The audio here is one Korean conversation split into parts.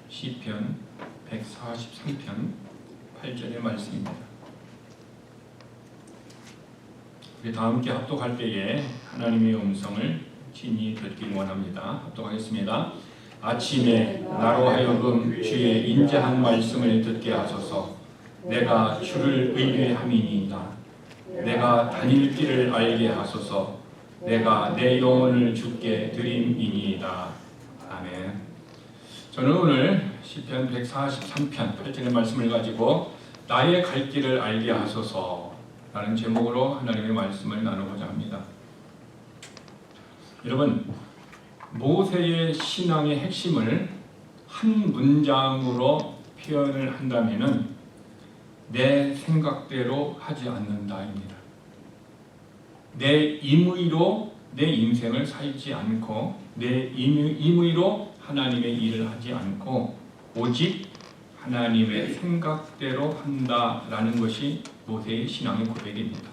시편 143편 8절의 말씀입니다. 우리 다 함께 합독할 때에 하나님의 음성을 친히 듣길 원합니다. 합독하겠습니다. 아침에 나로 하여금 주의 인자한 말씀을 듣게 하소서. 내가 주를 의뢰함이니이다. 내가 다닐 길을 알게 하소서. 내가 내 영혼을 주께 드림이니이다. 아멘. 저는 오늘 시편 143편 8절의 말씀을 가지고 나의 갈 길을 알게 하소서 라는 제목으로 하나님의 말씀을 나누고자 합니다. 여러분, 모세의 신앙의 핵심을 한 문장으로 표현을 한다면은 내 생각대로 하지 않는다입니다. 내 임의로 내 인생을 살지 않고 내 임의로 하나님의 일을 하지 않고 오직 하나님의 생각대로 한다라는 것이 모세의 신앙의 고백입니다.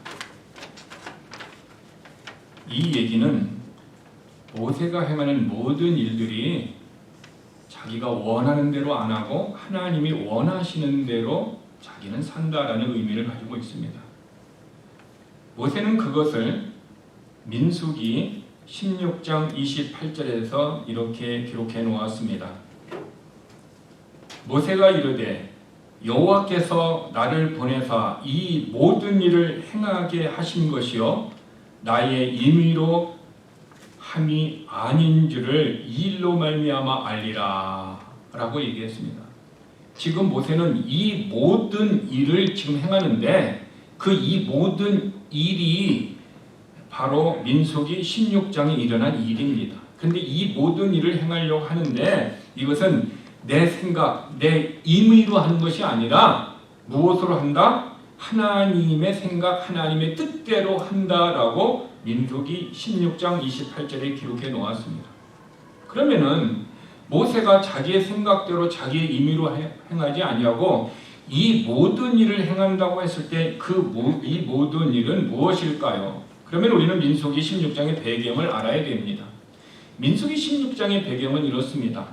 이 얘기는 모세가 행하는 모든 일들이 자기가 원하는 대로 안 하고 하나님이 원하시는 대로 자기는 산다라는 의미를 가지고 있습니다. 모세는 그것을 민수기 16장 28절에서 이렇게 기록해 놓았습니다. 모세가 이르되 여호와께서 나를 보내사 이 모든 일을 행하게 하신 것이요 나의 임의로 함이 아닌 줄을 이 일로 말미암아 알리라 라고 얘기했습니다. 지금 모세는 이 모든 일을 지금 행하는데 그 이 모든 일이 바로 민수기 16장에 일어난 일입니다. 근데 이 모든 일을 행하려고 하는데 이것은 내 생각, 내 임의로 하는 것이 아니라 무엇으로 한다? 하나님의 생각, 하나님의 뜻대로 한다라고 민수기 16장 28절에 기록해 놓았습니다. 그러면은 모세가 자기의 생각대로 자기의 임의로 행하지 아니하고 이 모든 일을 행한다고 했을 때 이 모든 일은 무엇일까요? 그러면 우리는 민수기 16장의 배경을 알아야 됩니다. 민수기 16장의 배경은 이렇습니다.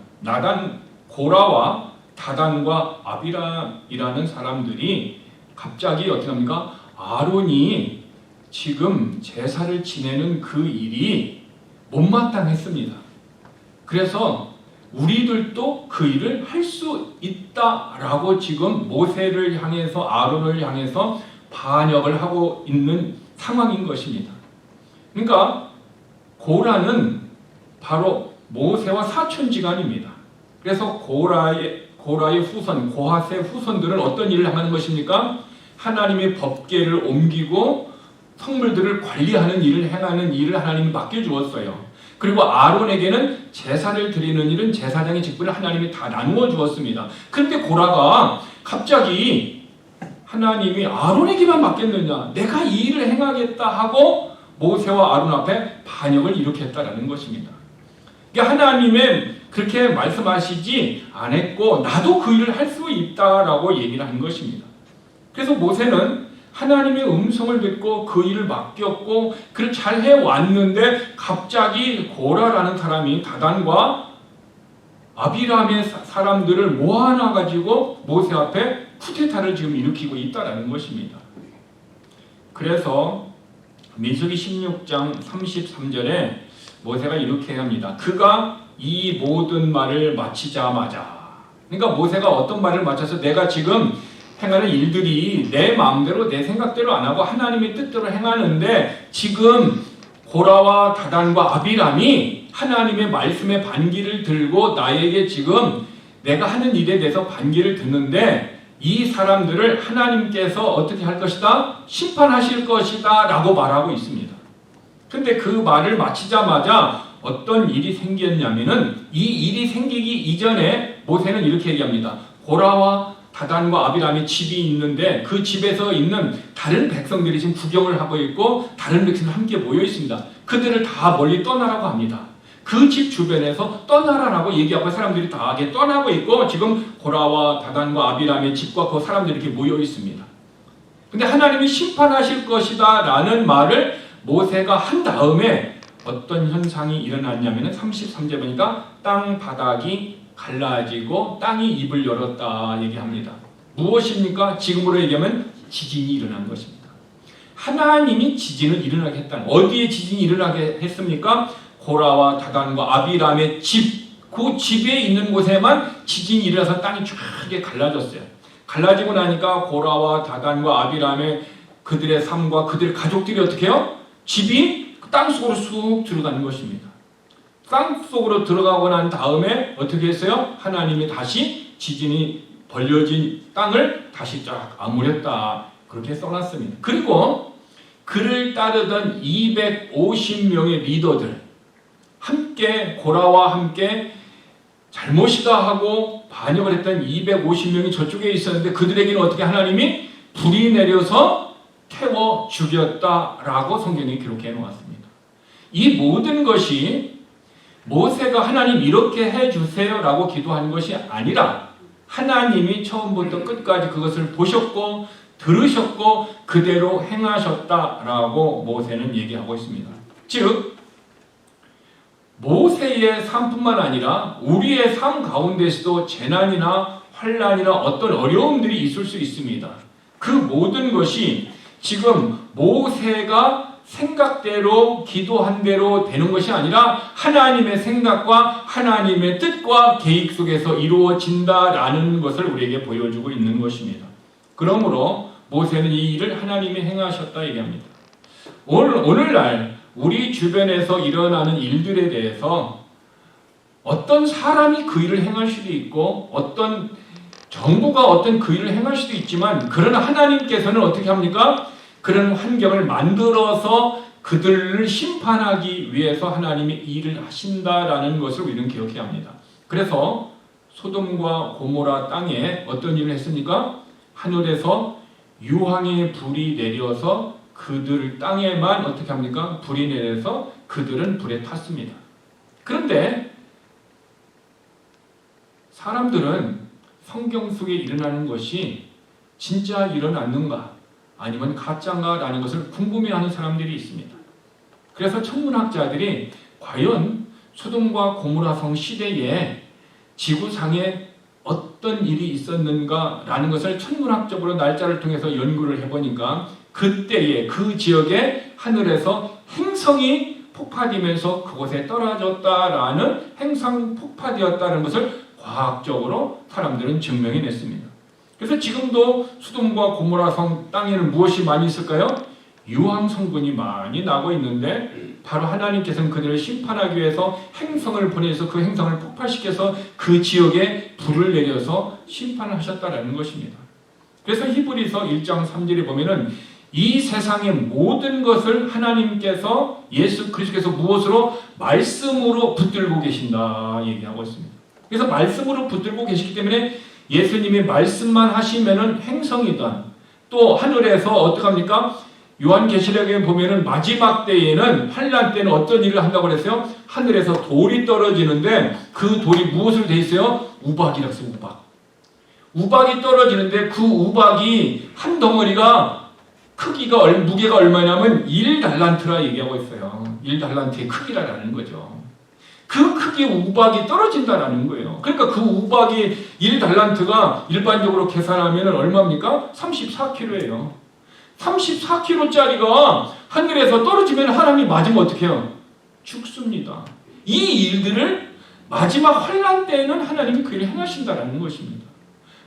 고라와 다단과 아비람이라는 사람들이 갑자기 어떻게 합니까? 아론이 지금 제사를 지내는 그 일이 못마땅했습니다. 그래서 우리들도 그 일을 할 수 있다라고 지금 모세를 향해서 아론을 향해서 반역을 하고 있는 상황인 것입니다. 그러니까 고라는 바로 모세와 사촌지간입니다. 그래서 고라의 후손, 고핫의 후손들은 어떤 일을 하는 것입니까? 하나님의 법궤를 옮기고 성물들을 관리하는 일을 행하는 일을 하나님이 맡겨주었어요. 그리고 아론에게는 제사를 드리는 일은 제사장의 직분을 하나님이 다 나누어 주었습니다. 그런데 고라가 갑자기 하나님이 아론에게만 맡겼느냐, 내가 이 일을 행하겠다 하고 모세와 아론 앞에 반역을 일으켰다라는 것입니다. 그러니까 하나님의 그렇게 말씀하시지 않았고 나도 그 일을 할 수 있다라고 얘기를 한 것입니다. 그래서 모세는 하나님의 음성을 듣고 그 일을 맡겼고 그를 잘 해왔는데 갑자기 고라라는 사람이 다단과 아비람의 사람들을 모아놔가지고 모세 앞에 쿠데타를 지금 일으키고 있다는 것입니다. 그래서 민수기 16장 33절에 모세가 이렇게 합니다. 그가 이 모든 말을 마치자마자, 그러니까 모세가 어떤 말을 마쳐서 내가 지금 행하는 일들이 내 마음대로 내 생각대로 안 하고 하나님의 뜻대로 행하는데 지금 고라와 다단과 아비람이 하나님의 말씀의 반기를 들고 나에게 지금 내가 하는 일에 대해서 반기를 듣는데 이 사람들을 하나님께서 어떻게 할 것이다? 심판하실 것이다 라고 말하고 있습니다. 근데 그 말을 마치자마자 어떤 일이 생겼냐면은 이 일이 생기기 이전에 모세는 이렇게 얘기합니다. 고라와 다단과 아비람의 집이 있는데 그 집에서 있는 다른 백성들이 지금 구경을 하고 있고 다른 백성들 함께 모여 있습니다. 그들을 다 멀리 떠나라고 합니다. 그 집 주변에서 떠나라라고 얘기하고 사람들이 다 떠나고 있고 지금 고라와 다단과 아비람의 집과 그 사람들이 이렇게 모여 있습니다. 근데 하나님이 심판하실 것이다 라는 말을 모세가 한 다음에 어떤 현상이 일어났냐면 33절 보니까 땅 바닥이 갈라지고 땅이 입을 열었다 얘기합니다. 무엇입니까? 지금으로 얘기하면 지진이 일어난 것입니다. 하나님이 지진을 일어나게 했다는, 어디에 지진이 일어나게 했습니까? 고라와 다단과 아비람의 집, 그 집에 있는 곳에만 지진이 일어나서 땅이 쫙 갈라졌어요. 갈라지고 나니까 고라와 다단과 아비람의 그들의 삶과 그들의 가족들이 어떻게 해요? 집이 땅속으로 쑥 들어가는 것입니다. 땅속으로 들어가고 난 다음에 어떻게 했어요? 하나님이 다시 지진이 벌려진 땅을 다시 쫙 아무렸다, 그렇게 써놨습니다. 그리고 그를 따르던 250명의 리더들, 함께 고라와 함께 잘못이다 하고 반역을 했던 250명이 저쪽에 있었는데 그들에게는 어떻게 하나님이 불이 내려서 태워 죽였다라고 성경에 기록해 놓았습니다. 이 모든 것이 모세가 하나님 이렇게 해주세요 라고 기도한 것이 아니라 하나님이 처음부터 끝까지 그것을 보셨고 들으셨고 그대로 행하셨다라고 모세는 얘기하고 있습니다. 즉 모세의 삶뿐만 아니라 우리의 삶 가운데서도 재난이나 환난이나 어떤 어려움들이 있을 수 있습니다. 그 모든 것이 지금 모세가 생각대로 기도한 대로 되는 것이 아니라 하나님의 생각과 하나님의 뜻과 계획 속에서 이루어진다라는 것을 우리에게 보여주고 있는 것입니다. 그러므로 모세는 이 일을 하나님이 행하셨다 얘기합니다. 오늘날 우리 주변에서 일어나는 일들에 대해서 어떤 사람이 그 일을 행할 수도 있고 어떤 정부가 어떤 그 일을 행할 수도 있지만, 그러나 하나님께서는 어떻게 합니까? 그런 환경을 만들어서 그들을 심판하기 위해서 하나님이 일을 하신다라는 것을 우리는 기억해야 합니다. 그래서 소돔과 고모라 땅에 어떤 일을 했습니까? 하늘에서 유황의 불이 내려서 그들 땅에만 어떻게 합니까? 불이 내려서 그들은 불에 탔습니다. 그런데 사람들은 성경 속에 일어나는 것이 진짜 일어났는가 아니면 가짜인가라는 것을 궁금해하는 사람들이 있습니다. 그래서 천문학자들이 과연 소돔과 고모라 성 시대에 지구상에 어떤 일이 있었는가라는 것을 천문학적으로 날짜를 통해서 연구를 해보니까 그때에 그 지역에 하늘에서 행성이 폭파되면서 그곳에 떨어졌다라는, 행성 폭파되었다는 것을 과학적으로 사람들은 증명해냈습니다. 그래서 지금도 소돔과 고모라 성 땅에는 무엇이 많이 있을까요? 유황 성분이 많이 나고 있는데 바로 하나님께서는 그들을 심판하기 위해서 행성을 보내서 그 행성을 폭발시켜서 그 지역에 불을 내려서 심판을 하셨다라는 것입니다. 그래서 히브리서 1장 3절에 보면은 이 세상의 모든 것을 하나님께서 예수 그리스도께서 무엇으로? 말씀으로 붙들고 계신다 얘기하고 있습니다. 그래서 말씀으로 붙들고 계시기 때문에 예수님이 말씀만 하시면은 행성이든 또 하늘에서 어떡합니까? 요한계시록에 보면은 마지막 때에는, 환난 때는 어떤 일을 한다고 그랬어요? 하늘에서 돌이 떨어지는데 그 돌이 무엇으로 돼 있어요? 우박이라고 해서 우박. 우박이 떨어지는데 그 우박이 한 덩어리가 크기가 무게가 얼마냐면 1달란트라 얘기하고 있어요. 1달란트의 크기라는 거죠. 그 크기의 우박이 떨어진다라는 거예요. 그러니까 그 우박이 1달란트가 일반적으로 계산하면 얼마입니까? 34kg예요. 34kg짜리가 하늘에서 떨어지면 하나님이 맞으면 어떻게 해요? 죽습니다. 이 일들을 마지막 환난 때에는 하나님이 그 일을 행하신다라는 것입니다.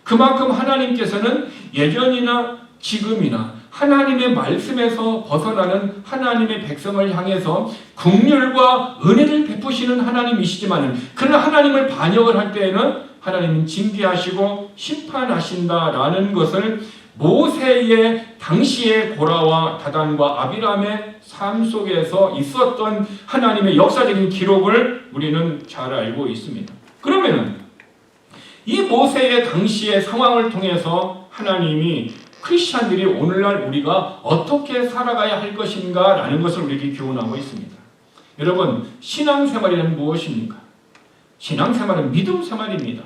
그만큼 하나님께서는 예전이나 지금이나 하나님의 말씀에서 벗어나는 하나님의 백성을 향해서 긍휼과 은혜를 베푸시는 하나님이시지만, 그러나 하나님을 반역을 할 때에는 하나님은 징계하시고 심판하신다라는 것을 모세의 당시의 고라와 다단과 아비람의 삶 속에서 있었던 하나님의 역사적인 기록을 우리는 잘 알고 있습니다. 그러면은 이 모세의 당시의 상황을 통해서 하나님이 크리스찬들이 오늘날 우리가 어떻게 살아가야 할 것인가 라는 것을 우리에게 교훈하고 있습니다. 여러분, 신앙생활이란 무엇입니까? 신앙생활은 믿음 생활입니다.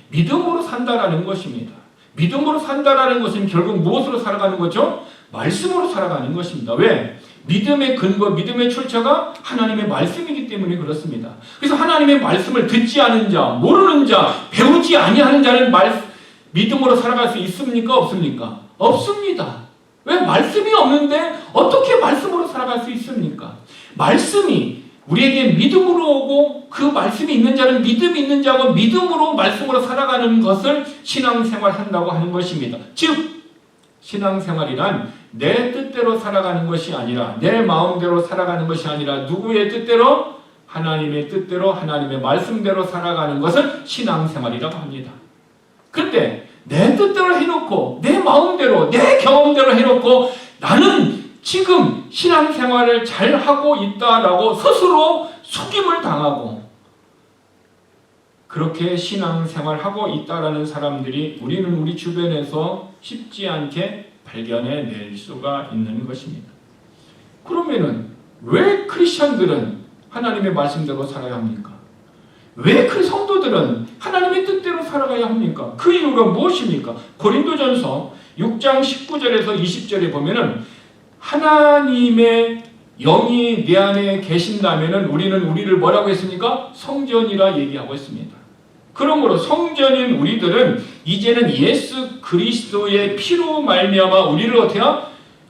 믿음으로 산다라는 것입니다. 믿음으로 산다라는 것은 결국 무엇으로 살아가는 거죠? 말씀으로 살아가는 것입니다. 왜? 믿음의 근거, 믿음의 출처가 하나님의 말씀이기 때문에 그렇습니다. 그래서 하나님의 말씀을 듣지 않은 자, 모르는 자, 배우지 아니하는 자는 믿음으로 살아갈 수 있습니까? 없습니까? 없습니다. 왜? 말씀이 없는데 어떻게 말씀으로 살아갈 수 있습니까? 말씀이 우리에게 믿음으로 오고 그 말씀이 있는 자는 믿음이 있는 자고 믿음으로 말씀으로 살아가는 것을 신앙생활 한다고 하는 것입니다. 즉 신앙생활이란 내 뜻대로 살아가는 것이 아니라 내 마음대로 살아가는 것이 아니라 누구의 뜻대로? 하나님의 뜻대로 하나님의 말씀대로 살아가는 것을 신앙생활이라고 합니다. 그런데 내 뜻대로 해놓고 내 마음대로 내 경험대로 해놓고 나는 지금 신앙생활을 잘하고 있다라고 스스로 속임을 당하고 그렇게 신앙생활하고 있다라는 사람들이 우리는 우리 주변에서 쉽지 않게 발견해낼 수가 있는 것입니다. 그러면은 왜 크리스천들은 하나님의 말씀대로 살아야 합니까? 왜 그 성도들은 하나님의 뜻대로 살아가야 합니까? 그 이유가 무엇입니까? 고린도전서 6장 19절에서 20절에 보면은 하나님의 영이 내 안에 계신다면은 우리는 우리를 뭐라고 했습니까? 성전이라 얘기하고 있습니다. 그러므로 성전인 우리들은 이제는 예수 그리스도의 피로 말미암아 우리를 어때요?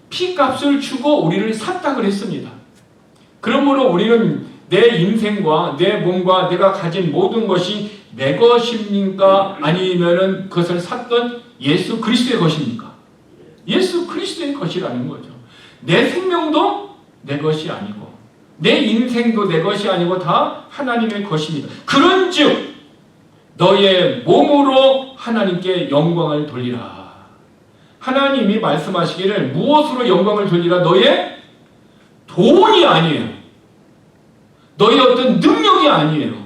피값을 주고 우리를 샀다 그랬습니다. 그러므로 우리는 내 인생과 내 몸과 내가 가진 모든 것이 내 것입니까? 아니면은 그것을 샀던 예수 그리스도의 것입니까? 예수 그리스도의 것이라는 거죠. 내 생명도 내 것이 아니고 내 인생도 내 것이 아니고 다 하나님의 것입니다. 그런즉 너의 몸으로 하나님께 영광을 돌리라. 하나님이 말씀하시기를 무엇으로 영광을 돌리라? 너의 돈이 아니에요. 너의 어떤 능력이 아니에요.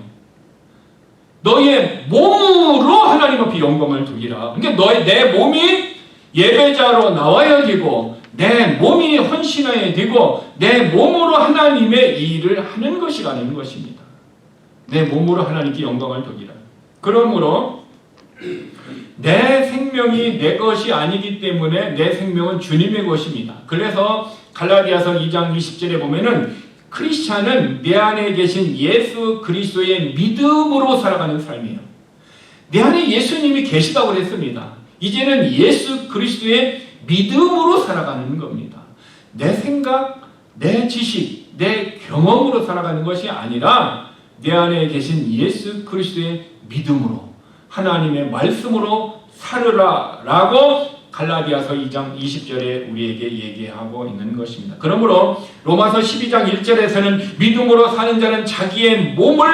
너의 몸으로 하나님 앞에 영광을 돌리라. 그러니까 내 몸이 예배자로 나와야 되고 내 몸이 헌신해야 되고 내 몸으로 하나님의 일을 하는 것이라는 것입니다. 내 몸으로 하나님께 영광을 돌리라. 그러므로 내 생명이 내 것이 아니기 때문에 내 생명은 주님의 것입니다. 그래서 갈라디아서 2장 20절에 보면은 크리스찬은 내 안에 계신 예수 그리스도의 믿음으로 살아가는 삶이에요. 내 안에 예수님이 계시다고 그랬습니다. 이제는 예수 그리스도의 믿음으로 살아가는 겁니다. 내 생각, 내 지식, 내 경험으로 살아가는 것이 아니라 내 안에 계신 예수 그리스도의 믿음으로 하나님의 말씀으로 살으라 라고 갈라디아서 2장 20절에 우리에게 얘기하고 있는 것입니다. 그러므로 로마서 12장 1절에서는 믿음으로 사는 자는 자기의 몸을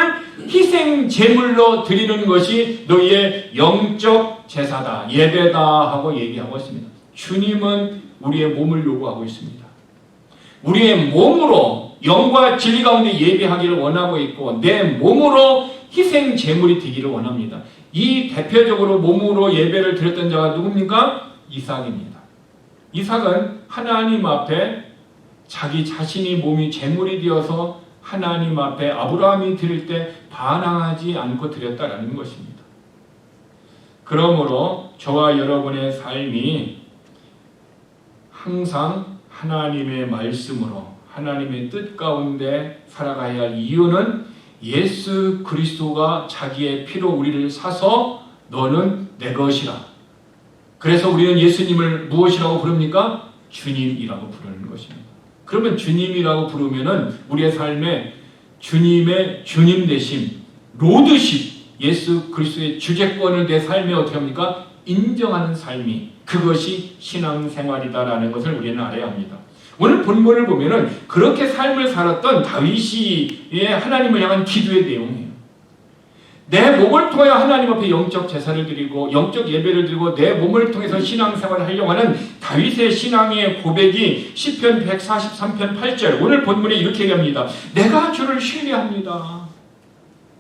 희생 제물로 드리는 것이 너희의 영적 제사다, 예배다 하고 얘기하고 있습니다. 주님은 우리의 몸을 요구하고 있습니다. 우리의 몸으로 영과 진리 가운데 예배하기를 원하고 있고 내 몸으로 희생 제물이 되기를 원합니다. 이 대표적으로 몸으로 예배를 드렸던 자가 누굽니까? 이삭입니다. 이삭은 하나님 앞에 자기 자신이 몸이 제물이 되어서 하나님 앞에 아브라함이 드릴 때 반항하지 않고 드렸다라는 것입니다. 그러므로 저와 여러분의 삶이 항상 하나님의 말씀으로 하나님의 뜻 가운데 살아가야 할 이유는 예수 그리스도가 자기의 피로 우리를 사서 너는 내 것이라. 그래서 우리는 예수님을 무엇이라고 부릅니까? 주님이라고 부르는 것입니다. 그러면 주님이라고 부르면은 우리의 삶에 주님의 주님 되심, 로드십, 예수 그리스도의 주재권을 내 삶에 어떻게 합니까? 인정하는 삶이 그것이 신앙생활이다라는 것을 우리는 알아야 합니다. 오늘 본문을 보면은 그렇게 삶을 살았던 다윗이 하나님을 향한 기도의 내용이에요. 내 몸을 통하여 하나님 앞에 영적 제사를 드리고 영적 예배를 드리고 내 몸을 통해서 신앙생활을 하려고 하는 다윗의 신앙의 고백이 시편 143편 8절 오늘 본문에 이렇게 얘기합니다. 내가 주를 신뢰합니다.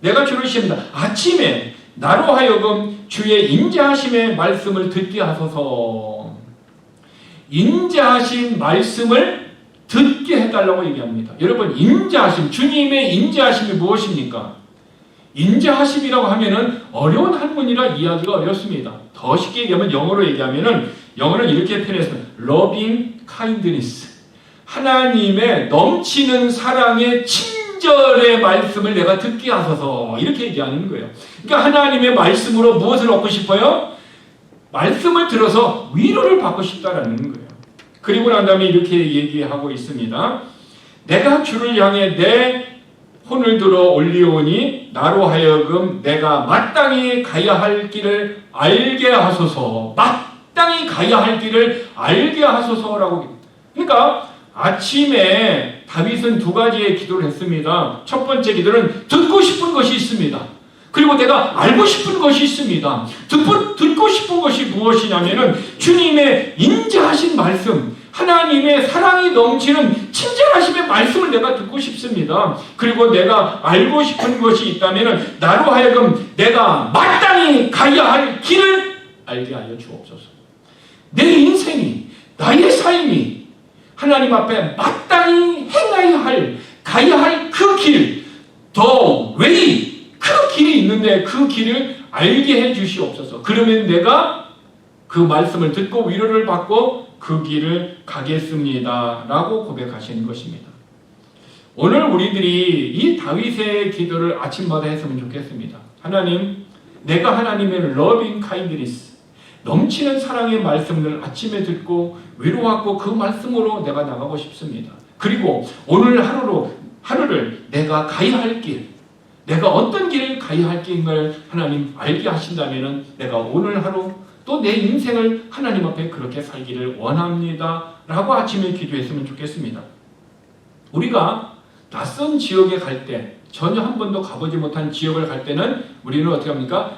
내가 주를 신뢰합니다. 아침에 나로 하여금 주의 인자하심의 말씀을 듣게 하소서. 인자하신 말씀을 듣게 해달라고 얘기합니다. 여러분 인자하심, 주님의 인자하심이 무엇입니까? 인자하심이라고 하면은 어려운 한문이라 이해하기가 어렵습니다. 더 쉽게 얘기하면 영어로 얘기하면은 영어는 이렇게 표현했습니다. loving kindness. 하나님의 넘치는 사랑의 친절의 말씀을 내가 듣게 하소서 이렇게 얘기하는 거예요. 그러니까 하나님의 말씀으로 무엇을 얻고 싶어요? 말씀을 들어서 위로를 받고 싶다라는 거예요. 그리고 난 다음에 이렇게 얘기하고 있습니다. 내가 주를 향해 내 혼을 들어 올리오니 나로 하여금 내가 마땅히 가야 할 길을 알게 하소서. 마땅히 가야 할 길을 알게 하소서라고. 그러니까 아침에 다윗은 두 가지의 기도를 했습니다. 첫 번째 기도는 듣고 싶은 것이 있습니다. 그리고 내가 알고 싶은 것이 있습니다. 듣고 싶은 것이 무엇이냐면은 주님의 인자하신 말씀, 하나님의 사랑이 넘치는 친절하심의 말씀을 내가 듣고 싶습니다. 그리고 내가 알고 싶은 것이 있다면은 나로 하여금 내가 마땅히 가야 할 길을 알게 하여 주옵소서. 내 인생이, 나의 삶이 하나님 앞에 마땅히 행해야 할, 가야 할 그 길, the way, 그 길이 있는데 그 길을 알게 해 주시옵소서. 그러면 내가 그 말씀을 듣고 위로를 받고 그 길을 가겠습니다 라고 고백하시는 것입니다. 오늘 우리들이 이 다윗의 기도를 아침마다 했으면 좋겠습니다. 하나님, 내가 하나님의 loving kindness, 넘치는 사랑의 말씀을 아침에 듣고 위로하고 그 말씀으로 내가 나가고 싶습니다. 그리고 오늘 하루를 내가 가야 할 길, 내가 어떤 길을 가야 할 길을 하나님 알게 하신다면 내가 오늘 하루 또 내 인생을 하나님 앞에 그렇게 살기를 원합니다 라고 아침에 기도했으면 좋겠습니다. 우리가 낯선 지역에 갈 때, 전혀 한 번도 가보지 못한 지역을 갈 때는 우리는 어떻게 합니까?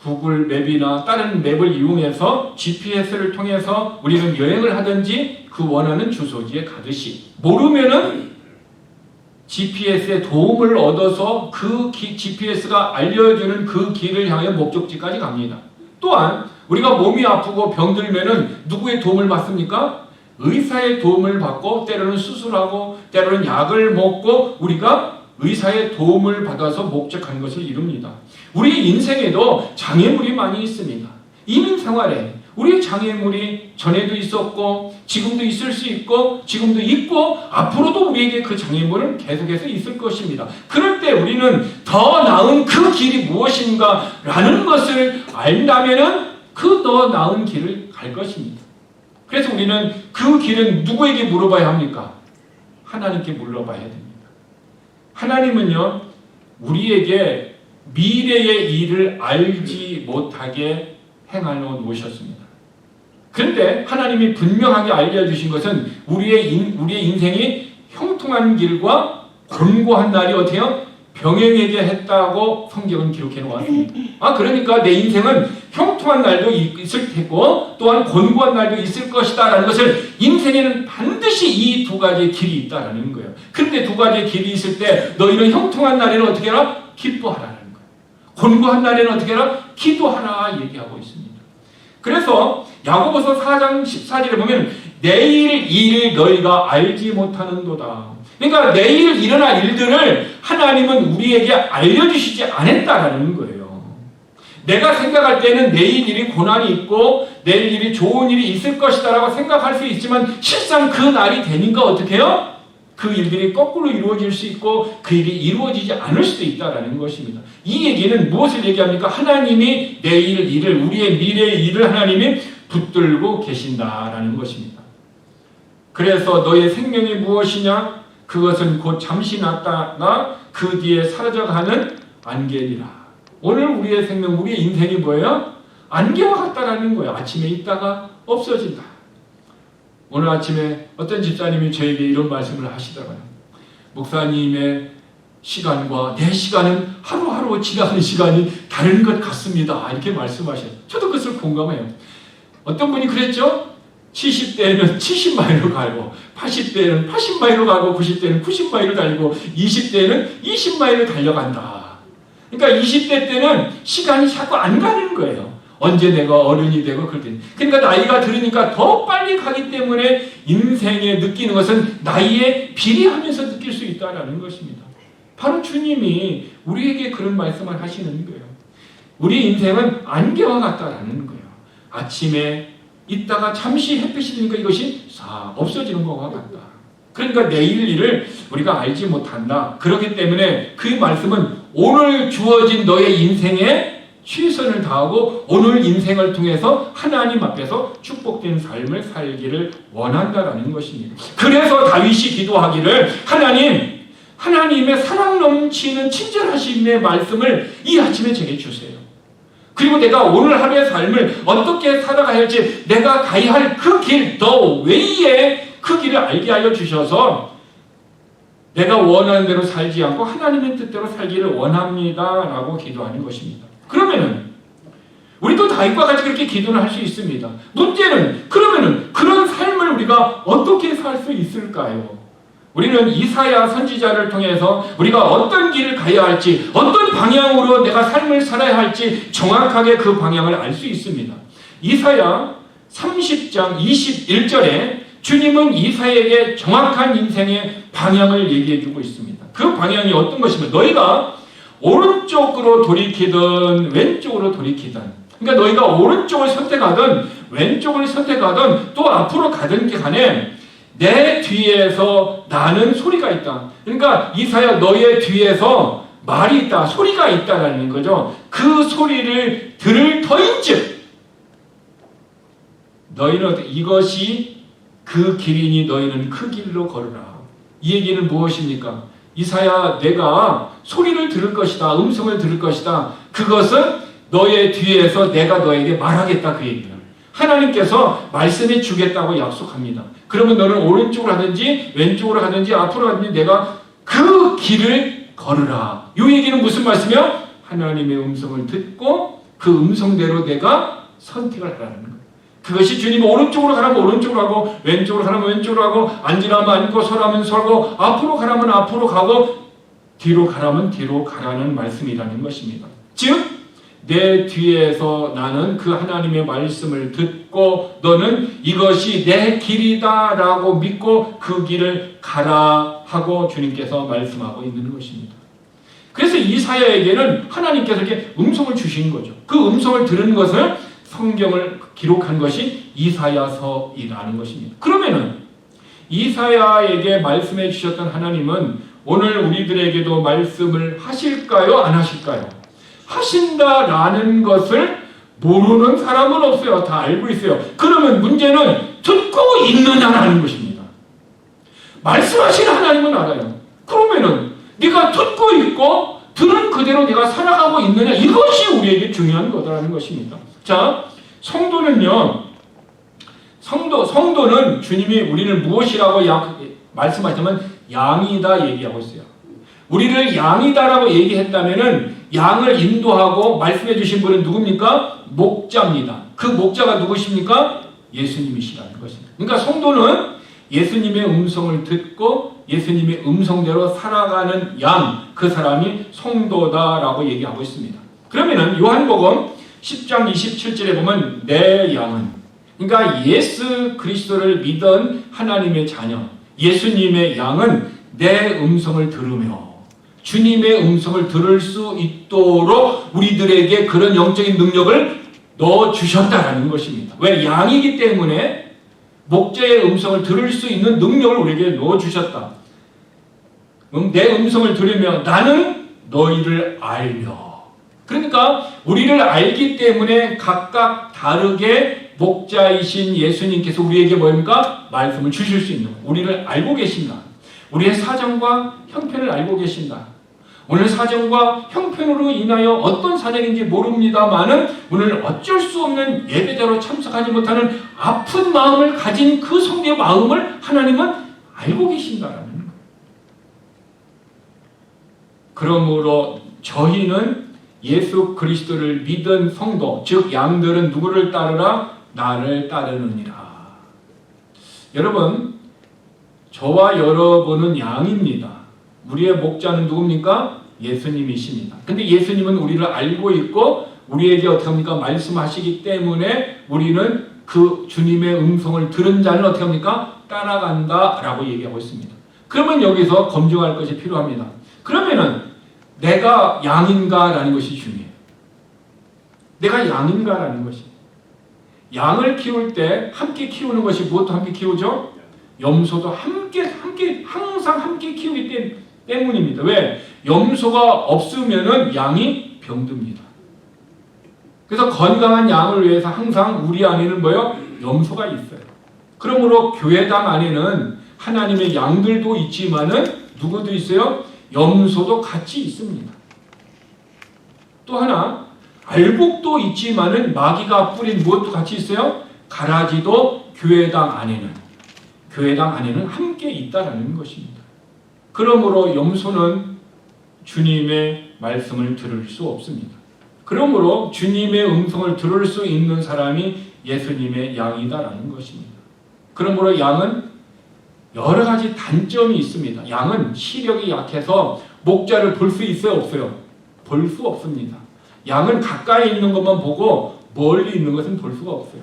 구글 맵이나 다른 맵을 이용해서 GPS를 통해서 우리는 여행을 하든지 그 원하는 주소지에 가듯이, 모르면은 GPS의 도움을 얻어서 그 GPS가 알려주는 그 길을 향해 목적지까지 갑니다. 또한 우리가 몸이 아프고 병들면은 누구의 도움을 받습니까? 의사의 도움을 받고 때로는 수술하고 때로는 약을 먹고 우리가 의사의 도움을 받아서 목적한 것을 이룹니다. 우리 인생에도 장애물이 많이 있습니다. 이민 생활에 우리의 장애물이 전에도 있었고 지금도 있을 수 있고 지금도 있고 앞으로도 우리에게 그 장애물은 계속해서 있을 것입니다. 그럴 때 우리는 더 나은 그 길이 무엇인가 라는 것을 안다면은 그 더 나은 길을 갈 것입니다. 그래서 우리는 그 길은 누구에게 물어봐야 합니까? 하나님께 물어봐야 됩니다. 하나님은요, 우리에게 미래의 일을 알지 못하게 행하여 놓으셨습니다. 그런데 하나님이 분명하게 알려주신 것은 우리의 인생이 형통한 길과 곤고한 날이 어때요? 병행하게 했다고 성경은 기록해 놓았습니다. 그러니까 내 인생은 형통한 날도 있을 테고 또한 곤고한 날도 있을 것이다 라는 것을, 인생에는 반드시 이 두 가지의 길이 있다라는 거예요. 그런데 두 가지의 길이 있을 때 너희는 형통한 날에는 어떻게 해라? 기뻐하라는 거예요. 곤고한 날에는 어떻게 해라? 기도하라 얘기하고 있습니다. 그래서 야고보서 4장 14절에 보면 내일 일을 너희가 알지 못하는도다. 그러니까 내일 일어날 일들을 하나님은 우리에게 알려주시지 않았다라는 거예요. 내가 생각할 때는 내일 일이 고난이 있고 내일 일이 좋은 일이 있을 것이다 라고 생각할 수 있지만 실상 그 날이 되니까 어떻게 해요? 그 일들이 거꾸로 이루어질 수 있고 그 일이 이루어지지 않을 수도 있다는 것입니다. 이 얘기는 무엇을 얘기합니까? 하나님이 내일 일을, 우리의 미래의 일을 하나님이 붙들고 계신다라는 것입니다. 그래서 너의 생명이 무엇이냐? 그것은 곧 잠시 났다가 그 뒤에 사라져가는 안개니라. 오늘 우리의 생명, 우리의 인생이 뭐예요? 안개와 같다라는 거예요. 아침에 있다가 없어진다. 오늘 아침에 어떤 집사님이 저에게 이런 말씀을 하시더라고요. 목사님의 시간과 내 시간은 하루하루 지나가는 시간이 다른 것 같습니다. 이렇게 말씀하셔요. 저도 그것을 공감해요. 어떤 분이 그랬죠? 70대에는 70마일로 가고 80대에는 80마일로 가고 90대에는 90마일로 달리고 20대에는 20마일로 달려간다. 그러니까 20대 때는 시간이 자꾸 안 가는 거예요. 언제 내가 어른이 되고 그럴 때. 그러니까 나이가 들으니까 더 빨리 가기 때문에 인생에 느끼는 것은 나이에 비례하면서 느낄 수 있다는 것입니다. 바로 주님이 우리에게 그런 말씀을 하시는 거예요. 우리 인생은 안개와 같다라는 거예요. 아침에 있다가 잠시 햇빛이 되니까 이것이 싹 없어지는 것과 같다. 그러니까 내일 일을 우리가 알지 못한다. 그렇기 때문에 그 말씀은 오늘 주어진 너의 인생에 최선을 다하고 오늘 인생을 통해서 하나님 앞에서 축복된 삶을 살기를 원한다라는 것입니다. 그래서 다윗이 기도하기를 하나님의 사랑 넘치는 친절하심의 말씀을 이 아침에 제게 주세요. 그리고 내가 오늘 하루의 삶을 어떻게 살아가야 할지 내가 가야 할 그 길, 더 웨이의 그 길을 알게 하여 주셔서 내가 원하는 대로 살지 않고 하나님의 뜻대로 살기를 원합니다 라고 기도하는 것입니다. 그러면은 우리도 다윗과 같이 그렇게 기도를 할 수 있습니다. 문제는 그러면은 그런 삶을 우리가 어떻게 살 수 있을까요? 우리는 이사야 선지자를 통해서 우리가 어떤 길을 가야 할지, 어떤 방향으로 내가 삶을 살아야 할지 정확하게 그 방향을 알 수 있습니다. 이사야 30장 21절에 주님은 이사야에게 정확한 인생의 방향을 얘기해 주고 있습니다. 그 방향이 어떤 것이면 너희가 오른쪽으로 돌이키든 왼쪽으로 돌이키든, 그러니까 너희가 오른쪽을 선택하든 왼쪽을 선택하든 또 앞으로 가든 간에 내 뒤에서 나는 소리가 있다. 그러니까 이사야 너의 뒤에서 말이 있다, 소리가 있다라는 거죠. 그 소리를 들을 터인즉 너희는 이것이 그 길이니 너희는 그 길로 걸으라. 이 얘기는 무엇입니까? 이사야 내가 소리를 들을 것이다, 음성을 들을 것이다. 그것은 너의 뒤에서 내가 너에게 말하겠다 그 얘기예요. 하나님께서 말씀해 주겠다고 약속합니다. 그러면 너는 오른쪽으로 하든지 왼쪽으로 하든지 앞으로 하든지 내가 그 길을 걸으라. 이 얘기는 무슨 말씀이요? 하나님의 음성을 듣고 그 음성대로 내가 선택을 하라는 거예요. 그것이 주님이 오른쪽으로 가라면 오른쪽으로 하고 왼쪽으로 가라면 왼쪽으로 하고 앉으라면 앉고 서라면 서고 앞으로 가라면 앞으로 가고 뒤로 가라면 뒤로 가라는 말씀이라는 것입니다. 즉 내 뒤에서 나는 그 하나님의 말씀을 듣고 너는 이것이 내 길이다 라고 믿고 그 길을 가라 하고 주님께서 말씀하고 있는 것입니다. 그래서 이사야에게는 하나님께서 이렇게 음성을 주신 거죠. 그 음성을 들은 것을 성경을 기록한 것이 이사야서이라는 것입니다. 그러면은 이사야에게 말씀해 주셨던 하나님은 오늘 우리들에게도 말씀을 하실까요? 안 하실까요? 하신다라는 것을 모르는 사람은 없어요. 다 알고 있어요. 그러면 문제는 듣고 있느냐라는 것입니다. 말씀하시는 하나님은 알아요. 그러면은 네가 듣고 있고 들은 그대로 내가 살아가고 있느냐, 이것이 우리에게 중요한 거다라는 것입니다. 자, 성도는요, 성도는 주님이 우리를 무엇이라고 말씀하시면 양이다 얘기하고 있어요. 우리를 양이다라고 얘기했다면은 양을 인도하고 말씀해 주신 분은 누굽니까? 목자입니다. 그 목자가 누구십니까? 예수님이시라는 것입니다. 그러니까 성도는 예수님의 음성을 듣고 예수님의 음성대로 살아가는 양, 그 사람이 성도다라고 얘기하고 있습니다. 그러면은 요한복음 10장 27절에 보면 내 양은, 그러니까 예수 그리스도를 믿은 하나님의 자녀, 예수님의 양은 내 음성을 들으며 주님의 음성을 들을 수 있도록 우리들에게 그런 영적인 능력을 넣어주셨다는 것입니다. 왜? 양이기 때문에 목자의 음성을 들을 수 있는 능력을 우리에게 넣어주셨다. 내 음성을 들으며 나는 너희를 알며. 그러니까 우리를 알기 때문에 각각 다르게 목자이신 예수님께서 우리에게 뭡니까? 말씀을 주실 수 있는, 우리를 알고 계신다. 우리의 사정과 형편을 알고 계신다. 오늘 사정과 형편으로 인하여 어떤 사정인지 모릅니다만은 오늘 어쩔 수 없는 예배자로 참석하지 못하는 아픈 마음을 가진 그 성도의 마음을 하나님은 알고 계신다라는 거예요. 그러므로 저희는 예수 그리스도를 믿은 성도, 즉 양들은 누구를 따르라? 나를 따르느니라. 여러분, 저와 여러분은 양입니다. 우리의 목자는 누굽니까? 예수님이십니다. 근데 예수님은 우리를 알고 있고 우리에게 어떻게 합니까? 말씀하시기 때문에 우리는 그 주님의 음성을 들은 자는 어떻게 합니까? 따라간다 라고 얘기하고 있습니다. 그러면 여기서 검증할 것이 필요합니다. 그러면은 내가 양인가 라는 것이 중요해요. 내가 양인가 라는 것이. 양을 키울 때 함께 키우는 것이 무엇도 함께 키우죠? 염소도 항상 함께 키우기 때문입니다. 왜? 염소가 없으면은 양이 병듭니다. 그래서 건강한 양을 위해서 항상 우리 안에는 뭐요? 염소가 있어요. 그러므로 교회당 안에는 하나님의 양들도 있지만은 누구도 있어요? 염소도 같이 있습니다. 또 하나 알곡도 있지만은 마귀가 뿌린 무엇도 같이 있어요? 가라지도 교회당 안에는 함께 있다라는 것입니다. 그러므로 염소는 주님의 말씀을 들을 수 없습니다. 그러므로 주님의 음성을 들을 수 있는 사람이 예수님의 양이다라는 것입니다. 그러므로 양은 여러 가지 단점이 있습니다. 양은 시력이 약해서 목자를 볼 수 있어요, 없어요? 볼 수 없습니다. 양은 가까이 있는 것만 보고 멀리 있는 것은 볼 수가 없어요.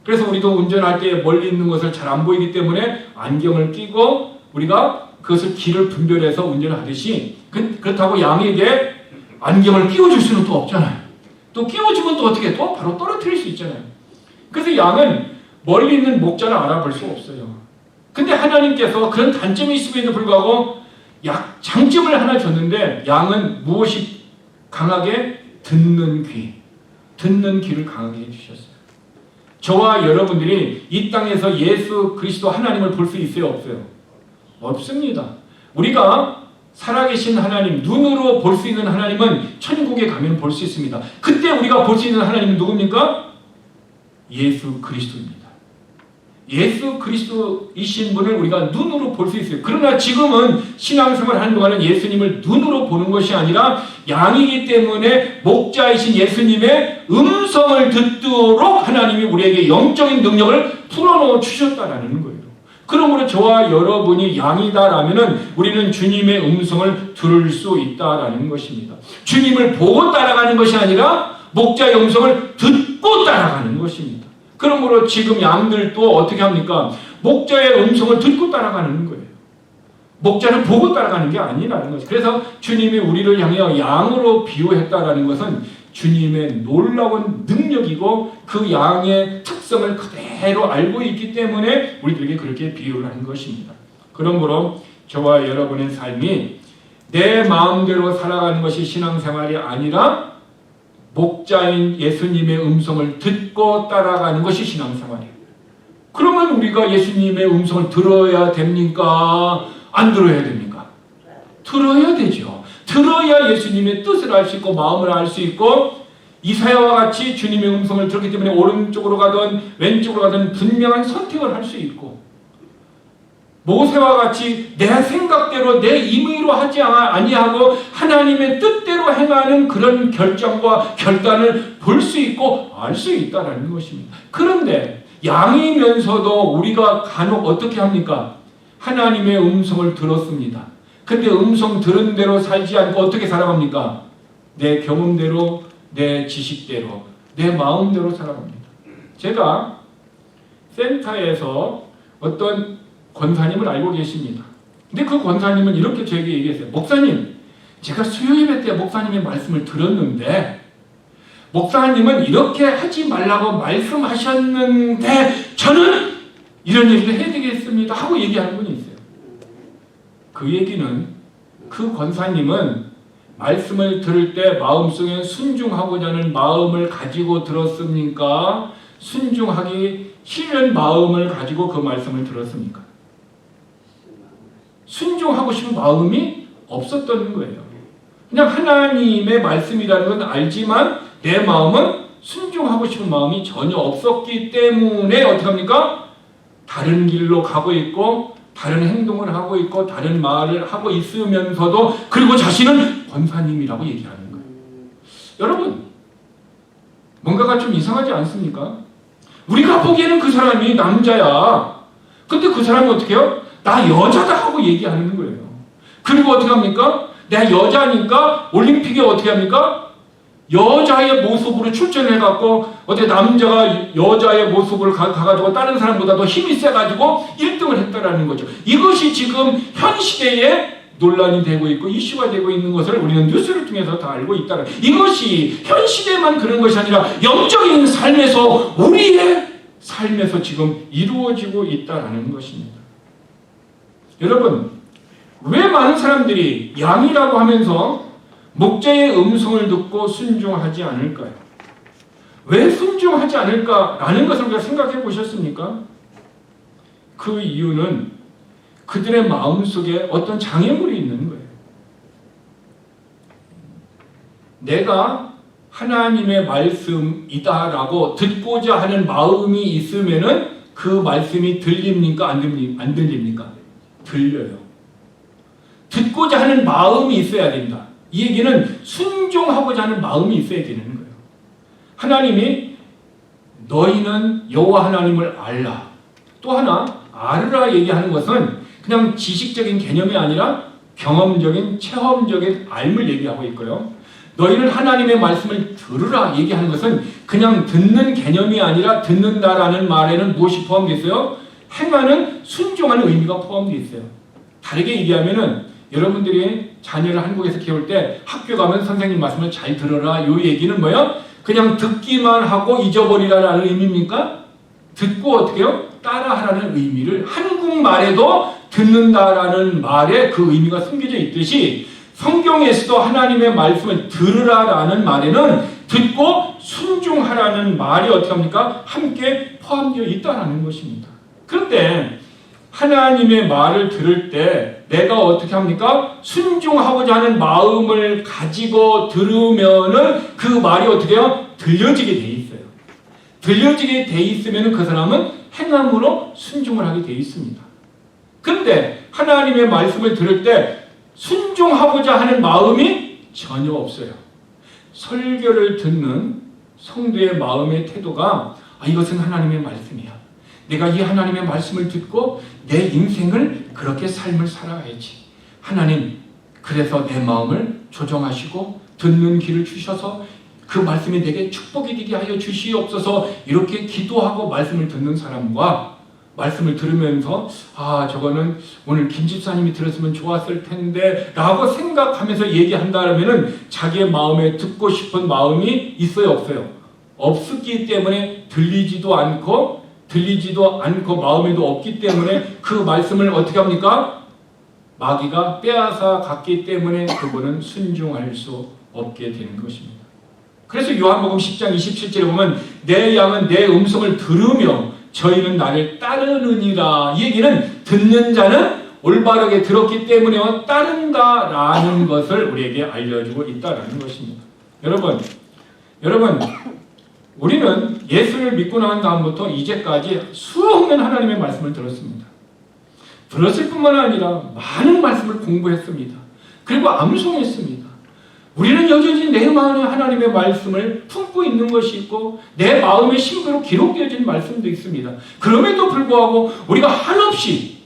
그래서 우리도 운전할 때 멀리 있는 것을 잘 안 보이기 때문에 안경을 끼고 우리가 그것을 길을 분별해서 운전을 하듯이 그렇다고 양에게 안경을 끼워줄 수는 또 없잖아요. 또 끼워주면 또 어떻게 또 바로 떨어뜨릴 수 있잖아요. 그래서 양은 멀리 있는 목자를 알아볼 수 없어요. 근데 하나님께서 그런 단점이 있음에도 불구하고 장점을 하나 줬는데 양은 무엇이 강하게? 듣는 귀를 강하게 해주셨어요. 저와 여러분들이 이 땅에서 예수 그리스도 하나님을 볼 수 있어요, 없어요? 없습니다. 우리가 살아계신 하나님, 눈으로 볼 수 있는 하나님은 천국에 가면 볼 수 있습니다. 그때 우리가 볼 수 있는 하나님은 누굽니까? 예수 그리스도입니다. 예수 그리스도이신 분을 우리가 눈으로 볼 수 있어요. 그러나 지금은 신앙생활 하는 동안은 예수님을 눈으로 보는 것이 아니라 양이기 때문에 목자이신 예수님의 음성을 듣도록 하나님이 우리에게 영적인 능력을 풀어놓아 주셨다라는 거예요. 그러므로 저와 여러분이 양이다라면은 우리는 주님의 음성을 들을 수 있다라는 것입니다. 주님을 보고 따라가는 것이 아니라 목자의 음성을 듣고 따라가는 것입니다. 그러므로 지금 양들도 어떻게 합니까? 목자의 음성을 듣고 따라가는 거예요. 목자는 보고 따라가는 게 아니라는 거죠. 그래서 주님이 우리를 향해 양으로 비유했다라는 것은 주님의 놀라운 능력이고 그 양의 특성을 그대로 알고 있기 때문에 우리들에게 그렇게 비유를 한 것입니다. 그러므로 저와 여러분의 삶이 내 마음대로 살아가는 것이 신앙생활이 아니라 목자인 예수님의 음성을 듣고 따라가는 것이 신앙생활이에요. 그러면 우리가 예수님의 음성을 들어야 됩니까? 안 들어야 됩니까? 들어야 되죠. 들어야 예수님의 뜻을 알 수 있고 마음을 알 수 있고 이사야와 같이 주님의 음성을 들었기 때문에 오른쪽으로 가든 왼쪽으로 가든 분명한 선택을 할 수 있고 모세와 같이 내 생각대로 내 임의로 하지 아니하고 하나님의 뜻대로 행하는 그런 결정과 결단을 볼 수 있고 알 수 있다는 것입니다. 그런데 양이면서도 우리가 간혹 어떻게 합니까? 하나님의 음성을 들었습니다. 근데 음성 들은 대로 살지 않고 어떻게 살아갑니까? 내 경험대로, 내 지식대로, 내 마음대로 살아갑니다. 제가 센터에서 어떤 권사님을 알고 계십니다. 근데 그 권사님은 이렇게 저에게 얘기했어요. 목사님, 제가 수요예배 때 목사님의 말씀을 들었는데 목사님은 이렇게 하지 말라고 말씀하셨는데 저는 이런 얘기를 해야 되겠습니다 하고 얘기하는 분이 있어요. 그 얘기는 그 권사님은 말씀을 들을 때 마음속에 순종하고자 하는 마음을 가지고 들었습니까? 순종하기 싫은 마음을 가지고 그 말씀을 들었습니까? 순종하고 싶은 마음이 없었던 거예요. 그냥 하나님의 말씀이라는 건 알지만 내 마음은 순종하고 싶은 마음이 전혀 없었기 때문에 어떻게 합니까? 다른 길로 가고 있고 다른 행동을 하고 있고 다른 말을 하고 있으면서도 그리고 자신은 권사님이라고 얘기하는 거예요. 여러분, 뭔가가 좀 이상하지 않습니까? 우리가 보기에는 그 사람이 남자야. 근데 그 사람이 어떻게 해요? 나 여자다 하고 얘기하는 거예요. 그리고 어떻게 합니까? 내가 여자니까 올림픽에 어떻게 합니까? 여자의 모습으로 출전해갖고 어떻게 남자가 여자의 모습을 가가지고 다른 사람보다 더 힘이 세가지고 1등을 했다라는 거죠. 이것이 지금 현 시대에 논란이 되고 있고 이슈가 되고 있는 것을 우리는 뉴스를 통해서 다 알고 있다는, 이것이 현 시대만 그런 것이 아니라 영적인 삶에서 우리의 삶에서 지금 이루어지고 있다는 것입니다. 여러분, 왜 많은 사람들이 양이라고 하면서 목자의 음성을 듣고 순종하지 않을까요? 왜 순종하지 않을까라는 것을 우리가 생각해 보셨습니까? 그 이유는 그들의 마음속에 어떤 장애물이 있는 거예요. 내가 하나님의 말씀이다라고 듣고자 하는 마음이 있으면은 그 말씀이 들립니까? 안 들립니까? 들려요. 듣고자 하는 마음이 있어야 된다. 이 얘기는 순종하고자 하는 마음이 있어야 되는 거예요. 하나님이 너희는 여호와 하나님을 알라. 또 하나 알으라 얘기하는 것은 그냥 지식적인 개념이 아니라 경험적인 체험적인 알을 얘기하고 있고요. 너희는 하나님의 말씀을 들으라 얘기하는 것은 그냥 듣는 개념이 아니라 듣는다라는 말에는 무엇이 포함되어 있어요? 행하는 순종하는 의미가 포함되어 있어요. 다르게 얘기하면은 여러분들이 자녀를 한국에서 키울 때 학교 가면 선생님 말씀을 잘 들어라 이 얘기는 뭐예요? 그냥 듣기만 하고 잊어버리라는 의미입니까? 듣고 어떻게 해요? 따라하라는 의미를 한국말에도 듣는다라는 말에 그 의미가 숨겨져 있듯이 성경에서도 하나님의 말씀을 들으라라는 말에는 듣고 순종하라는 말이 어떻게 합니까? 함께 포함되어 있다는 것입니다. 그런데 하나님의 말을 들을 때 내가 어떻게 합니까? 순종하고자 하는 마음을 가지고 들으면은 그 말이 어떻게 해요? 들려지게 돼 있어요. 들려지게 돼 있으면 그 사람은 행함으로 순종을 하게 돼 있습니다. 그런데 하나님의 말씀을 들을 때 순종하고자 하는 마음이 전혀 없어요. 설교를 듣는 성도의 마음의 태도가 이것은 하나님의 말씀이야. 내가 이 하나님의 말씀을 듣고 내 인생을 그렇게 삶을 살아가야지. 하나님, 그래서 내 마음을 조정하시고 듣는 귀를 주셔서 그 말씀이 내게 축복이 되게 하여 주시옵소서 이렇게 기도하고 말씀을 듣는 사람과 말씀을 들으면서 저거는 오늘 김 집사님이 들었으면 좋았을 텐데 라고 생각하면서 얘기한다면 자기의 마음에 듣고 싶은 마음이 있어요 없어요? 없었기 때문에 들리지도 않고 마음에도 없기 때문에 그 말씀을 어떻게 합니까? 마귀가 빼앗아 갔기 때문에 그분은 순종할 수 없게 되는 것입니다. 그래서 요한복음 10장 27절에 보면 내 양은 내 음성을 들으며 저희는 나를 따르느니라. 이 얘기는 듣는 자는 올바르게 들었기 때문에 따른다라는 것을 우리에게 알려주고 있다는 것입니다. 여러분 우리는 예수를 믿고 난 다음부터 이제까지 수없는 하나님의 말씀을 들었습니다. 들었을 뿐만 아니라 많은 말씀을 공부했습니다. 그리고 암송했습니다. 우리는 여전히 내 마음에 하나님의 말씀을 품고 있는 것이 있고 내 마음의 심부로 기록되어진 말씀도 있습니다. 그럼에도 불구하고 우리가 한없이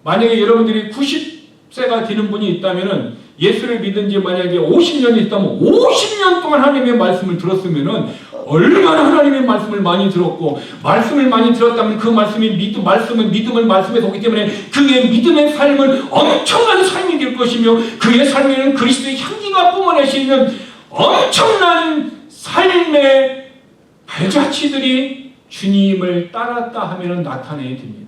만약에 여러분들이 90세가 되는 분이 있다면 예수를 믿은 지 만약에 50년이 있다면 50년 동안 하나님의 말씀을 들었으면 얼마나 하나님의 말씀을 많이 들었고 말씀을 많이 들었다면 그 말씀은 믿음을 말씀에서 오기 때문에 그의 믿음의 삶은 엄청난 삶이 될 것이며 그의 삶에는 그리스도의 향기가 뿜어낼 수 있는 엄청난 삶의 발자취들이 주님을 따랐다 하면 나타내야 됩니다.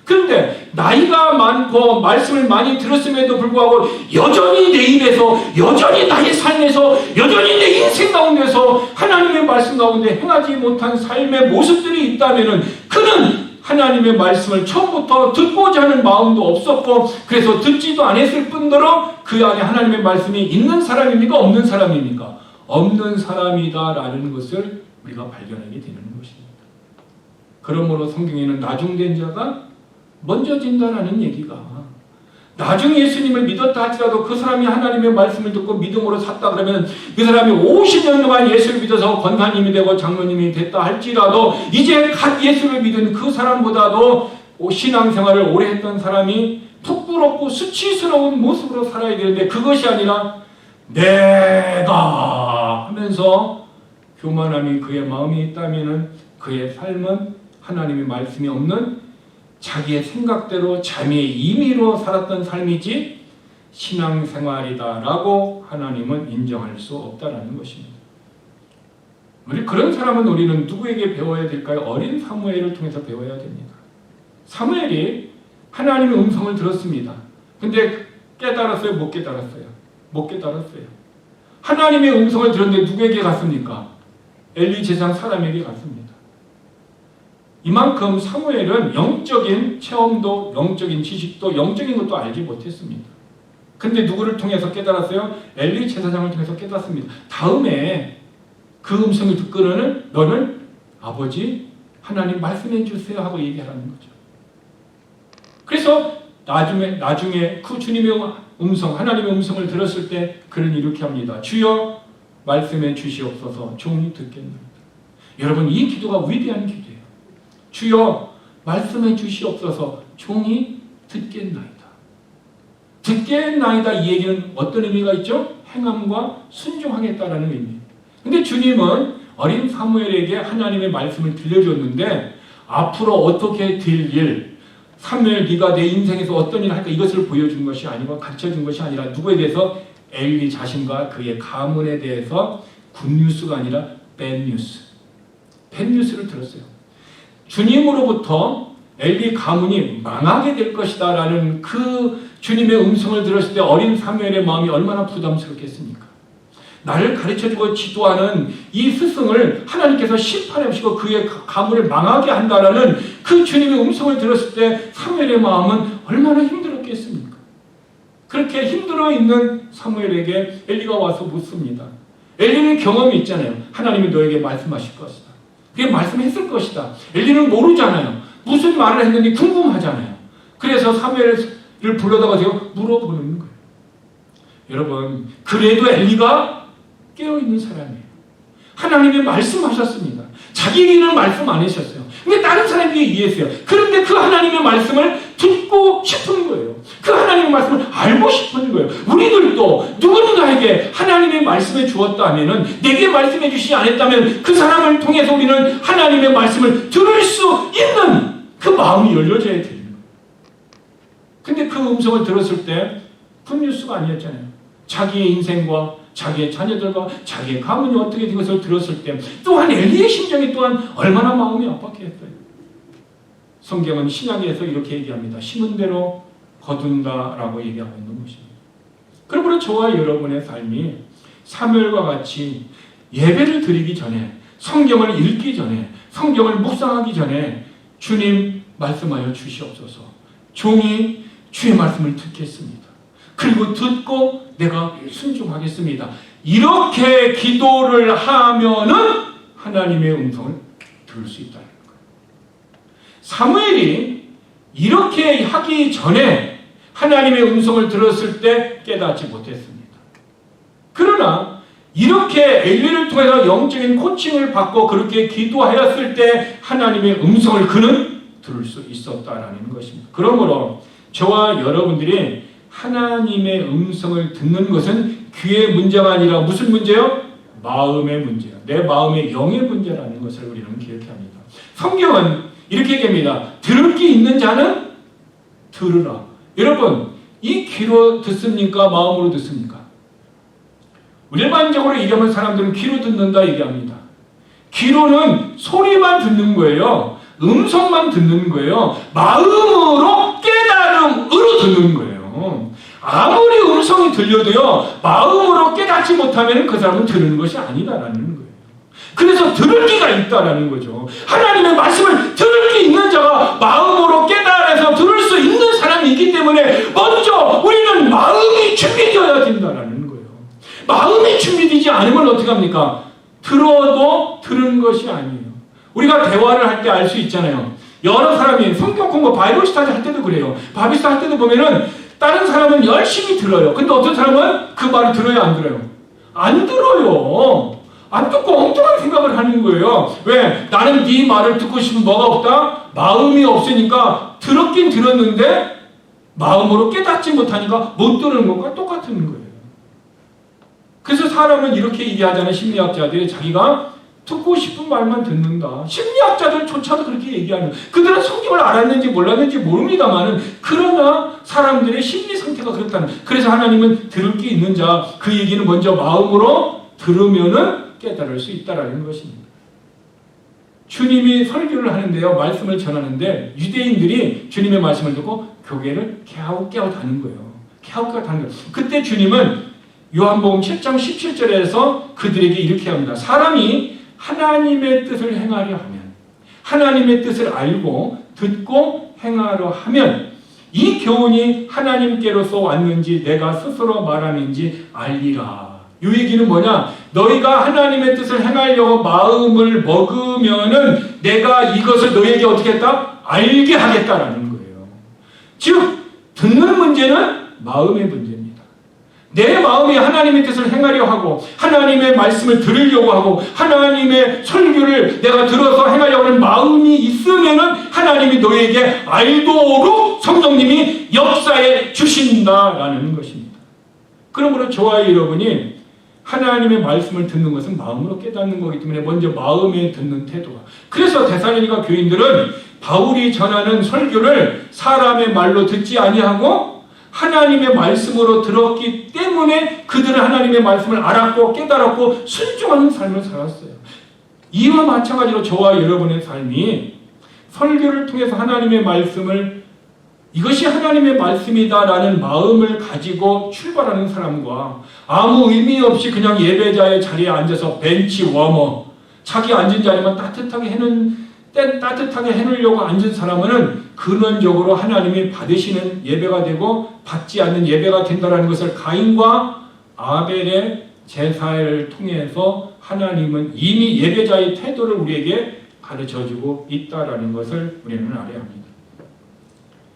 그런데 나이가 많고 말씀을 많이 들었음에도 불구하고 여전히 내 입에서 여전히 나의 삶에서 여전히 내 인생 가운데서 하나님의 말씀 가운데 행하지 못한 삶의 모습들이 있다면 그는 하나님의 말씀을 처음부터 듣고자 하는 마음도 없었고 그래서 듣지도 않았을 뿐더러 그 안에 하나님의 말씀이 있는 사람입니까? 없는 사람입니까? 없는 사람이다라는 것을 우리가 발견하게 되는 것입니다. 그러므로 성경에는 나중된 자가 먼저 진다라는 얘기가 나중에 예수님을 믿었다 할지라도 그 사람이 하나님의 말씀을 듣고 믿음으로 샀다 그러면 그 사람이 50년 동안 예수를 믿어서 권사님이 되고 장로님이 됐다 할지라도 이제 갓 예수를 믿은 그 사람보다도 신앙생활을 오래 했던 사람이 부끄럽고 수치스러운 모습으로 살아야 되는데 그것이 아니라 내가 하면서 교만함이 그의 마음에 있다면 그의 삶은 하나님의 말씀이 없는 자기의 생각대로 자기의 임의로 살았던 삶이지 신앙생활이다라고 하나님은 인정할 수 없다라는 것입니다. 그런 사람은 우리는 누구에게 배워야 될까요? 어린 사무엘을 통해서 배워야 됩니다. 사무엘이 하나님의 음성을 들었습니다. 근데 깨달았어요? 못 깨달았어요? 못 깨달았어요. 하나님의 음성을 들었는데 누구에게 갔습니까? 엘리 제사장 사람에게 갔습니다. 이만큼 사무엘은 영적인 체험도, 영적인 지식도, 영적인 것도 알지 못했습니다. 근데 누구를 통해서 깨달았어요? 엘리 제사장을 통해서 깨달았습니다. 다음에 그 음성을 듣고는 너는 아버지 하나님 말씀해 주세요 하고 얘기하라는 거죠. 그래서 나중에 그 주님의 음성, 하나님의 음성을 들었을 때 그는 이렇게 합니다. 주여 말씀해 주시옵소서 종이 듣겠나이다. 여러분 이 기도가 위대한 기도예요. 주여 말씀해 주시옵소서 종이 듣겠나이다. 듣겠나이다 이 얘기는 어떤 의미가 있죠? 행함과 순종하겠다라는 의미. 근데 주님은 어린 사무엘에게 하나님의 말씀을 들려줬는데 앞으로 어떻게 될 일, 사무엘 네가 내 인생에서 어떤 일을 할까 이것을 보여준 것이 아니고 가르쳐준 것이 아니라 누구에 대해서 엘리 자신과 그의 가문에 대해서 굿뉴스가 아니라 밴뉴스, 밴뉴스를 들었어요. 주님으로부터 엘리 가문이 망하게 될 것이다 라는 그 주님의 음성을 들었을 때 어린 사무엘의 마음이 얼마나 부담스럽겠습니까? 나를 가르쳐주고 지도하는 이 스승을 하나님께서 심판해 주시고 그의 가문을 망하게 한다라는 그 주님의 음성을 들었을 때 사무엘의 마음은 얼마나 힘들었겠습니까? 그렇게 힘들어 있는 사무엘에게 엘리가 와서 묻습니다. 엘리는 경험이 있잖아요. 하나님이 너에게 말씀하실 것이다. 그게 말씀했을 것이다. 엘리는 모르잖아요. 무슨 말을 했는지 궁금하잖아요. 그래서 사무엘을 불러다가 물어보는 거예요. 여러분, 그래도 엘리가 깨어있는 사람이에요. 하나님이 말씀하셨습니다. 자기에게는 말씀 안 하셨어요. 근데 다른 사람에게 이해했어요. 그런데 그 하나님의 말씀을 듣고 싶은 거예요. 그 하나님의 말씀을 알고 싶은 거예요. 우리들도 누군가에게 하나님의 말씀을 주었다면, 내게 말씀해 주시지 않았다면 그 사람을 통해서 우리는 하나님의 말씀을 들을 수 있는 그 마음이 열려져야 되는 거예요. 근데 그 음성을 들었을 때 굿뉴스가 아니었잖아요. 자기의 인생과 자기의 자녀들과 자기의 가문이 어떻게 된 것을 들었을 때 또한 엘리의 심정이 또한 얼마나 마음이 아팠겠어요. 성경은 신약에서 이렇게 얘기합니다. 심은 대로 거둔다라고 얘기하고 있는 것입니다. 그러므로 저와 여러분의 삶이 사무엘과 같이 예배를 드리기 전에, 성경을 읽기 전에, 성경을 묵상하기 전에 주님 말씀하여 주시옵소서. 종이 주의 말씀을 듣겠습니다. 그리고 듣고 내가 순종하겠습니다. 이렇게 기도를 하면은 하나님의 음성을 들을 수 있다는 거예요. 사무엘이 이렇게 하기 전에 하나님의 음성을 들었을 때 깨닫지 못했습니다. 그러나 이렇게 엘리를 통해서 영적인 코칭을 받고 그렇게 기도하였을 때 하나님의 음성을 그는 들을 수 있었다라는 것입니다. 그러므로 저와 여러분들이 하나님의 음성을 듣는 것은 귀의 문제가 아니라 무슨 문제요? 마음의 문제야. 내 마음의 영의 문제라는 것을 우리는 기억해야 합니다. 성경은 이렇게 얘기합니다. 들을 게 있는 자는 들으라. 여러분, 이 귀로 듣습니까? 마음으로 듣습니까? 일반적으로 얘기하면 사람들은 귀로 듣는다 얘기합니다. 귀로는 소리만 듣는 거예요. 음성만 듣는 거예요. 마음으로 깨달음으로 듣는 거예요. 아무리 음성이 들려도요, 마음으로 깨닫지 못하면 그 사람은 들은 것이 아니다라는 거예요. 그래서 들을 기가 있다라는 거죠. 하나님의 말씀을 들을 게 있는 자가 마음으로 깨달아서 들을 수 있는 사람이 있기 때문에 먼저 우리는 마음이 준비되어야 된다라는 거예요. 마음이 준비되지 않으면 어떻게 합니까? 들어도 들은 것이 아니에요. 우리가 대화를 할 때 알 수 있잖아요. 여러 사람이 성경 공부 바이블 스터디 할 때도 그래요. 바비스 할 때도 보면은 다른 사람은 열심히 들어요. 근데 어떤 사람은 그 말을 들어요, 안 들어요? 안 들어요. 안 듣고 엉뚱한 생각을 하는 거예요. 왜? 나는 네 말을 듣고 싶은 뭐가 없다? 마음이 없으니까 들었긴 들었는데 마음으로 깨닫지 못하니까 못 들은 것과 똑같은 거예요. 그래서 사람은 이렇게 얘기하잖아요. 심리학자들이 자기가 듣고 싶은 말만 듣는다. 심리학자들조차도 그렇게 얘기하는. 그들은 성경을 알았는지 몰랐는지 모릅니다만은 그러나 사람들의 심리 상태가 그렇다는. 그래서 하나님은 들을 게 있는 자, 그 얘기는 먼저 마음으로 들으면은 깨달을 수 있다라는 것입니다. 주님이 설교를 하는데요. 말씀을 전하는데 유대인들이 주님의 말씀을 듣고 교회를 갸웃갸웃하는 거예요. 갸웃갸웃하는 거예요. 그때 주님은 요한복음 7장 17절에서 그들에게 이렇게 합니다. 사람이 하나님의 뜻을 행하려 하면, 하나님의 뜻을 알고 듣고 행하려 하면 이 교훈이 하나님께로서 왔는지 내가 스스로 말하는지 알리라. 이 얘기는 뭐냐? 너희가 하나님의 뜻을 행하려고 마음을 먹으면은 내가 이것을 너희에게 어떻게 했다? 알게 하겠다라는 거예요. 즉 듣는 문제는 마음의 문제입니다. 내 마음이 하나님의 뜻을 행하려 하고 하나님의 말씀을 들으려고 하고 하나님의 설교를 내가 들어서 행하려고 하는 마음이 있으면은 하나님이 너희에게 알도록 성령님이 역사해 주신다라는 것입니다. 그러므로 저와 여러분이 하나님의 말씀을 듣는 것은 마음으로 깨닫는 거기 때문에 먼저 마음에 듣는 태도가. 그래서 데살로니가 교인들은 바울이 전하는 설교를 사람의 말로 듣지 아니하고 하나님의 말씀으로 들었기 때문에 그들은 하나님의 말씀을 알았고 깨달았고 순종하는 삶을 살았어요. 이와 마찬가지로 저와 여러분의 삶이 설교를 통해서 하나님의 말씀을 이것이 하나님의 말씀이다라는 마음을 가지고 출발하는 사람과 아무 의미 없이 그냥 예배자의 자리에 앉아서 벤치 워머, 자기 앉은 자리만 따뜻하게 해놓으려고 앉은 사람은 근원적으로 하나님이 받으시는 예배가 되고 받지 않는 예배가 된다는 것을 가인과 아벨의 제사를 통해서 하나님은 이미 예배자의 태도를 우리에게 가르쳐주고 있다는 것을 우리는 알아야 합니다.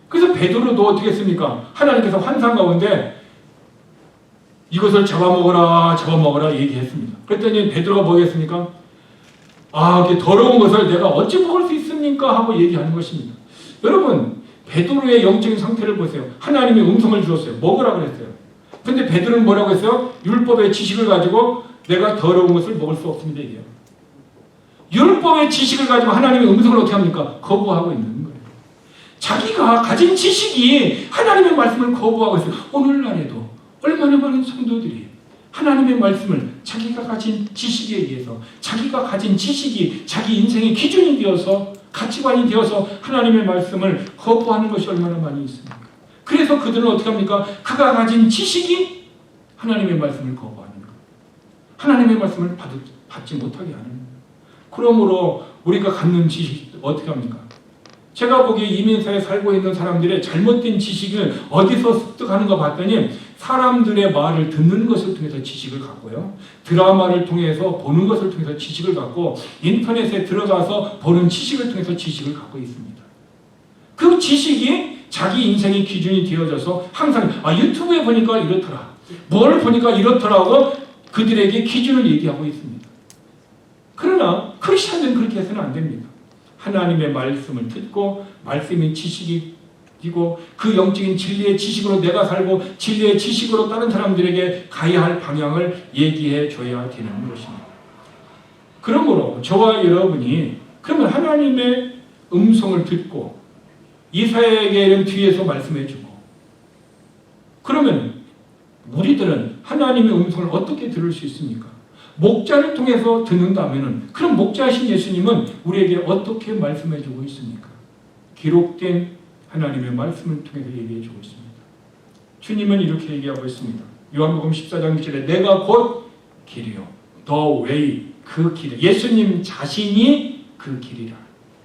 그래서 베드로도 어떻게 했습니까? 하나님께서 환상 가운데 이것을 잡아먹어라 얘기했습니다. 그랬더니 베드로가 뭐겠습니까? 이렇게 더러운 것을 내가 어찌 먹을 수 있습니까? 하고 얘기하는 것입니다. 여러분, 베드로의 영적인 상태를 보세요. 하나님이 음성을 주었어요. 먹으라 그랬어요. 근데 베드로는 뭐라고 했어요? 율법의 지식을 가지고 내가 더러운 것을 먹을 수 없습니다. 이게요. 율법의 지식을 가지고 하나님의 음성을 어떻게 합니까? 거부하고 있는 거예요. 자기가 가진 지식이 하나님의 말씀을 거부하고 있어요. 오늘날에도 얼마나 많은 성도들이 하나님의 말씀을 자기가 가진 지식에 의해서 자기가 가진 지식이 자기 인생의 기준이 되어서 가치관이 되어서 하나님의 말씀을 거부하는 것이 얼마나 많이 있습니까? 그래서 그들은 어떻게 합니까? 그가 가진 지식이 하나님의 말씀을 거부하는 것. 하나님의 말씀을 받지 못하게 하는 것. 그러므로 우리가 갖는 지식 어떻게 합니까? 제가 보기에 이민사에 살고 있는 사람들의 잘못된 지식을 어디서 습득하는가 봤더니 사람들의 말을 듣는 것을 통해서 지식을 갖고요. 드라마를 통해서 보는 것을 통해서 지식을 갖고 인터넷에 들어가서 보는 지식을 통해서 지식을 갖고 있습니다. 그 지식이 자기 인생의 기준이 되어져서 항상 유튜브에 보니까 이렇더라. 뭘 보니까 이렇더라고 그들에게 기준을 얘기하고 있습니다. 그러나 크리스천들은 그렇게 해서는 안 됩니다. 하나님의 말씀을 듣고 말씀이 지식이고 그 영적인 진리의 지식으로 내가 살고 진리의 지식으로 다른 사람들에게 가야 할 방향을 얘기해 줘야 되는 것입니다. 그러므로 저와 여러분이 그러면 하나님의 음성을 듣고 이사야에게는 뒤에서 말씀해 주고 그러면 우리들은 하나님의 음성을 어떻게 들을 수 있습니까? 목자를 통해서 듣는다면 그럼 목자이신 예수님은 우리에게 어떻게 말씀해 주고 있습니까? 기록된 하나님의 말씀을 통해서 얘기해 주고 있습니다. 주님은 이렇게 얘기하고 있습니다. 요한복음 14장 1절에 내가 곧 길이요 the way 그 길 예수님 자신이 그 길이라.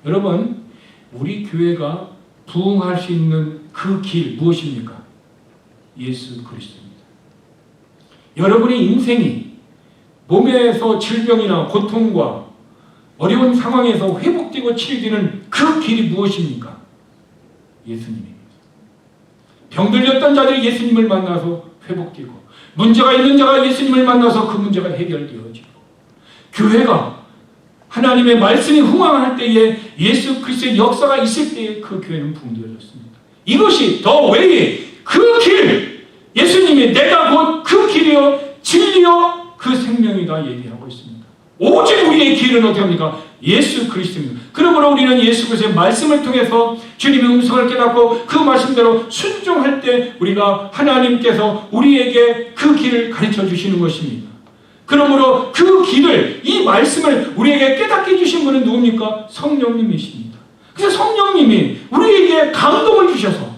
여러분 우리 교회가 부흥할 수 있는 그 길 무엇입니까? 예수 그리스도입니다. 여러분의 인생이 몸에서 질병이나 고통과 어려운 상황에서 회복되고 치유되는 그 길이 무엇입니까? 예수님입니다. 병들렸던 자들이 예수님을 만나서 회복되고 문제가 있는 자가 예수님을 만나서 그 문제가 해결되어지고 교회가 하나님의 말씀이 흥황할 때에 예수 그리스도의 역사가 있을 때에 그 교회는 붕괴해졌습니다. 이것이 더 웨이 그 길 예수님이 내가 곧 그 길이요 진리요 그 생명이다 얘기하고 있습니다. 오직 우리의 길은 어떻게 합니까? 예수 그리스도입니다. 그러므로 우리는 예수 그리스도의 말씀을 통해서 주님의 음성을 깨닫고 그 말씀대로 순종할 때 우리가 하나님께서 우리에게 그 길을 가르쳐 주시는 것입니다. 그러므로 그 길을, 이 말씀을 우리에게 깨닫게 해주신 분은 누굽니까? 성령님이십니다. 그래서 성령님이 우리에게 감동을 주셔서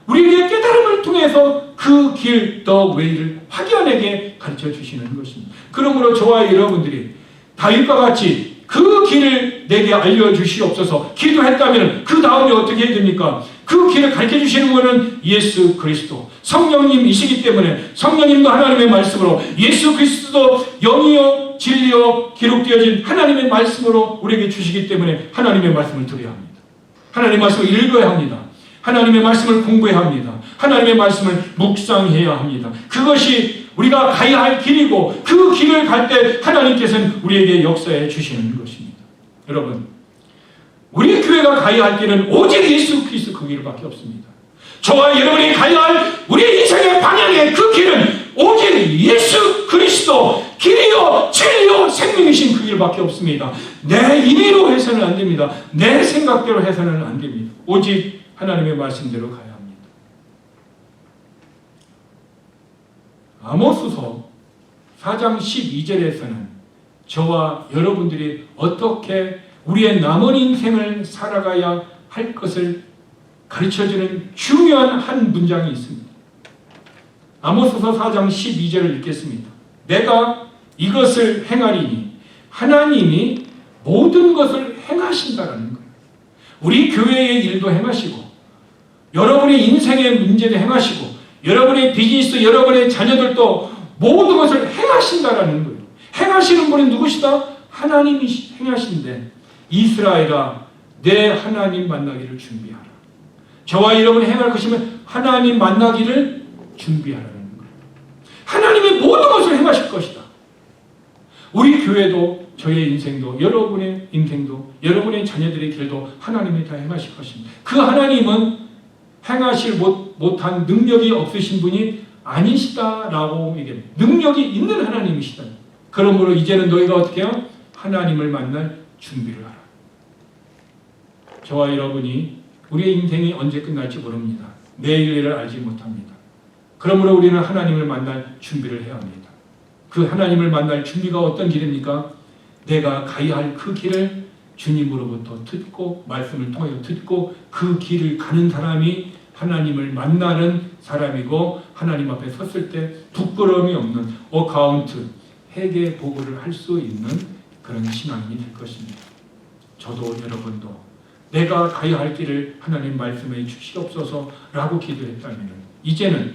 우리에게 깨달음을 통해서 그 길, 더 웨이를 확연하게 가르쳐 주시는 것입니다. 그러므로 저와 여러분들이 다윗과 같이 그 길을 내게 알려주시옵소서 기도했다면 그 다음에 어떻게 해야 됩니까? 그 길을 가르쳐 주시는 분은 예수 그리스도 성령님이시기 때문에 성령님도 하나님의 말씀으로, 예수 그리스도도 영이요 진리요 기록되어진 하나님의 말씀으로 우리에게 주시기 때문에 하나님의 말씀을 들어야 합니다. 하나님의 말씀을 읽어야 합니다. 하나님의 말씀을 공부해야 합니다. 하나님의 말씀을 묵상해야 합니다. 그것이 우리가 가야 할 길이고 그 길을 갈 때 하나님께서는 우리에게 역사해 주시는 것입니다. 여러분, 우리 교회가 가야 할 길은 오직 예수 그리스도 그 길밖에 없습니다. 저와 여러분이 가야 할 우리 인생의 방향의 그 길은 오직 예수 그리스도 길이요 진리요 생명이신 그 길밖에 없습니다. 내 임의로 해서는 안 됩니다. 내 생각대로 해서는 안 됩니다. 오직 하나님의 말씀대로 가야 합니다. 아모스서 4장 12절에서는 저와 여러분들이 어떻게 우리의 남은 인생을 살아가야 할 것을 가르쳐주는 중요한 한 문장이 있습니다. 아모스서 4장 12절을 읽겠습니다. 내가 이것을 행하리니 하나님이 모든 것을 행하신다라는 거예요. 우리 교회의 일도 행하시고 여러분의 인생의 문제도 행하시고 여러분의 비즈니스, 여러분의 자녀들도 모든 것을 행하신다라는 거예요. 행하시는 분이 누구시다? 하나님이 행하신데 이스라엘아 내 하나님 만나기를 준비하라. 저와 여러분이 행할 것이면 하나님 만나기를 준비하라는 거예요. 하나님이 모든 것을 행하실 것이다. 우리 교회도 저의 인생도 여러분의 인생도 여러분의 자녀들의 길도 하나님이 다 행하실 것입니다. 그 하나님은 행하실 못한 능력이 없으신 분이 아니시다라고 얘기합니다. 능력이 있는 하나님이시다. 그러므로 이제는 너희가 어떻게 해요? 하나님을 만날 준비를 하라. 저와 여러분이 우리의 인생이 언제 끝날지 모릅니다. 내일을 알지 못합니다. 그러므로 우리는 하나님을 만날 준비를 해야 합니다. 그 하나님을 만날 준비가 어떤 길입니까? 내가 가야 할 그 길을 주님으로부터 듣고 말씀을 통하여 듣고 그 길을 가는 사람이 하나님을 만나는 사람이고 하나님 앞에 섰을 때 부끄러움이 없는 어카운트, 회개 보고를 할 수 있는 그런 신앙인이 될 것입니다. 저도 여러분도 내가 가야 할 길을 하나님 말씀해 주시옵소서라고 기도했다면 이제는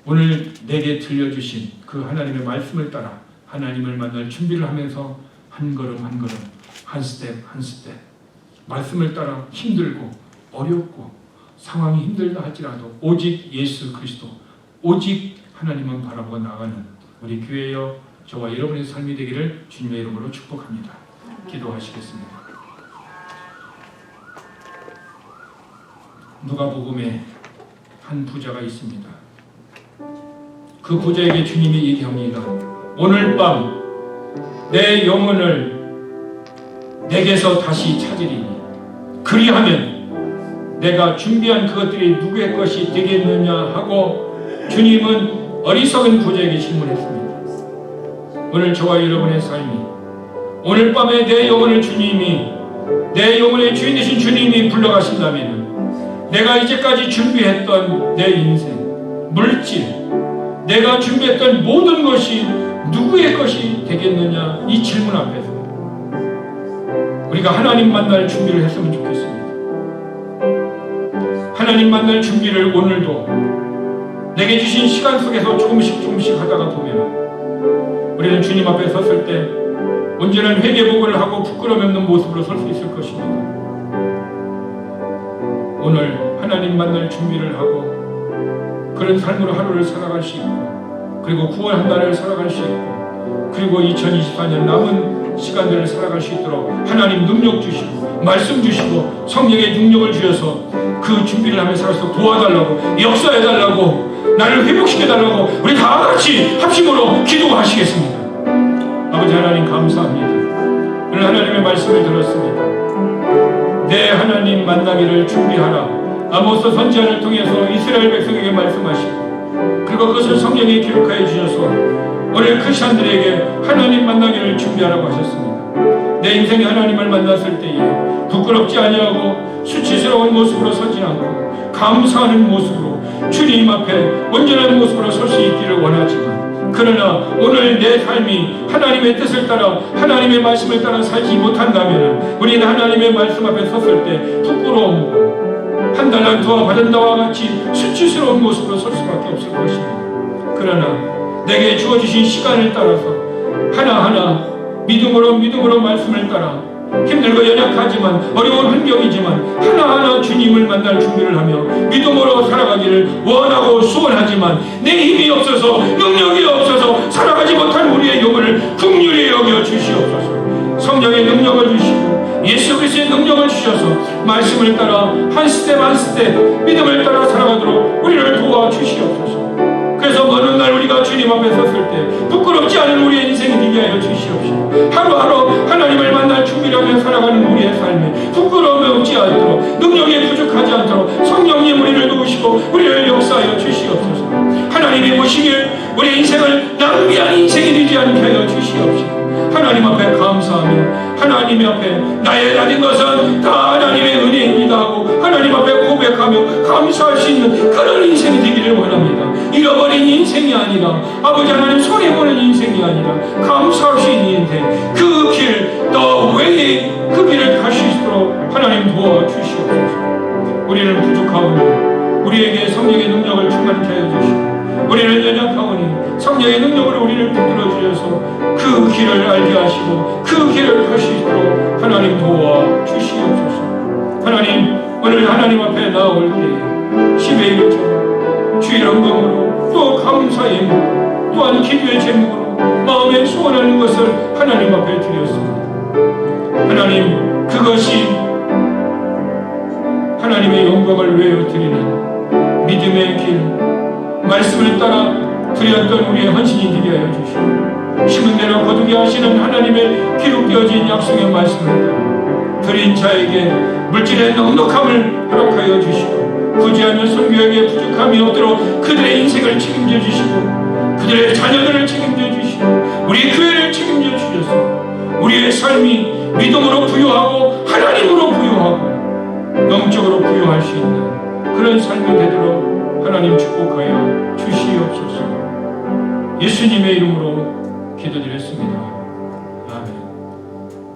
오늘 내게 들려주신 그 하나님의 말씀을 따라 하나님을 만날 준비를 하면서 한 걸음 한 걸음 한 스텝 한 스텝 말씀을 따라 힘들고 어렵고 상황이 힘들다 할지라도 오직 예수 그리스도 오직 하나님만 바라보고 나가는 우리 교회여 저와 여러분의 삶이 되기를 주님의 이름으로 축복합니다. 기도하시겠습니다. 누가복음에 한 부자가 있습니다. 그 부자에게 주님이 얘기합니다. 오늘 밤 내 영혼을 내게서 다시 찾으리니 그리하면 내가 준비한 그것들이 누구의 것이 되겠느냐 하고 주님은 어리석은 부자에게 질문했습니다. 오늘 저와 여러분의 삶이 오늘 밤에 내 영혼을 주님이 내 영혼의 주인 되신 주님이 불러가신다면 내가 이제까지 준비했던 내 인생, 물질, 내가 준비했던 모든 것이 누구의 것이 되겠느냐 이 질문 앞에서 우리가 하나님 만날 준비를 했으면 좋겠습니다. 하나님 만날 준비를 오늘도 내게 주신 시간 속에서 조금씩 하다가 보면 우리는 주님 앞에 섰을 때 언제는 회개복을 하고 부끄러움 없는 모습으로 설 수 있을 것입니다. 오늘 하나님 만날 준비를 하고 그런 삶으로 하루를 살아갈 수 있고 그리고 9월 한 달을 살아갈 수 있고 그리고 2024년 남은 시간들을 살아갈 수 있도록 하나님 능력 주시고 말씀 주시고 성령의 능력을 주셔서 그 준비를 하면서 살아서 도와달라고 역사해달라고 나를 회복시켜달라고 우리 다 같이 합심으로 기도하시겠습니다. 아버지 하나님 감사합니다. 오늘 하나님의 말씀을 들었습니다. 내 하나님 만나기를 준비하라. 아모스 선지자를 통해서 이스라엘 백성에게 말씀하시고 그리고 그리고 그것을 성경에 기록하여 주셔서 오늘 크리스천들에게 하나님 만나기를 준비하라고 하셨습니다. 내 인생에 하나님을 만났을 때에 부끄럽지 아니하고 수치스러운 모습으로 서지 않고 감사하는 모습으로 주님 앞에 온전한 모습으로 설 수 있기를 원하지만, 그러나 오늘 내 삶이 하나님의 뜻을 따라 하나님의 말씀을 따라 살지 못한다면 우리는 하나님의 말씀 앞에 섰을 때 부끄러움과 한 달란트와 바른다와 같이 수치스러운 모습으로 설 수밖에 없을 것입니다. 그러나 내게 주어주신 시간을 따라서 하나하나 믿음으로 말씀을 따라 힘들고 연약하지만 어려운 환경이지만 하나하나 주님을 만날 준비를 하며 믿음으로 살아가기를 원하고 소원하지만 내 힘이 없어서 능력이 없어서 살아가지 못한 우리의 영혼을 긍휼히 여겨 주시옵소서. 성령의 능력을 주시고 예수 그리스도의 능력을 주셔서 말씀을 따라 한 스텝 한 스텝 믿음을 따라 살아가도록 우리를 도와주시옵소서. 그래서 어느 날 우리가 주님 앞에 섰을 때 부끄럽지 않은 우리의 인생이 되게 하여 주시옵시고, 하루하루 하나님을 만날 준비를 하며 살아가는 우리의 삶에 부끄러움이 없지 않도록, 능력이 부족하지 않도록 성령님 우리를 도우시고 우리를 역사하여 주시옵소서. 하나님이 보시기에 우리의 인생을 낭비한 인생이 되지 않게 하여 주시옵시고, 하나님 앞에 감사하며 하나님 앞에 나의 가진 것은 다 하나님의 은혜입니다 하고 하나님 앞에 고백하며 감사할 수 있는 그런 인생이 되기를 원합니다. 잃어버린 인생이 아니라, 아버지 하나님 손해보는 인생이 아니라 감사할 수 있는 인생, 그 길, 더 웨이, 그 길을 갈 수 있도록 하나님 도와주시옵소서. 우리는 부족하오니 우리에게 성령의 능력을 충만케 하여 주시고, 우리는 연약하오니 성령의 능력으로 우리를 붙들어 주셔서 그 길을 알게 하시고 그 길을 갈 수 있도록 하나님 도와주시옵소서. 하나님, 오늘 하나님 앞에 나올 때 10의 1절 주의 영광으로 또 감사의 예물 또한 기도의 제목으로 마음에 소원하는 것을 하나님 앞에 드렸습니다. 하나님, 그것이 하나님의 영광을 위하여 드리는 믿음의 길, 말씀을 따라 드렸던 우리의 헌신이 되게 하여 주시고, 심은 대로 거두게 하시는 하나님의 기록되어진 약속의 말씀을 따라 드린 자에게 물질의 넉넉함을 허락하여 주시고, 부지하며 선교에게 부족함이 없도록 그들의 인생을 책임져 주시고 그들의 자녀들을 책임져 주시고 우리 교회를 책임져 주셔서 우리의 삶이 믿음으로 부유하고 하나님으로 부유하고 영적으로 부유할 수 있는 그런 삶이 되도록 하나님 축복하여 주시옵소서. 예수님의 이름으로 기도드렸습니다.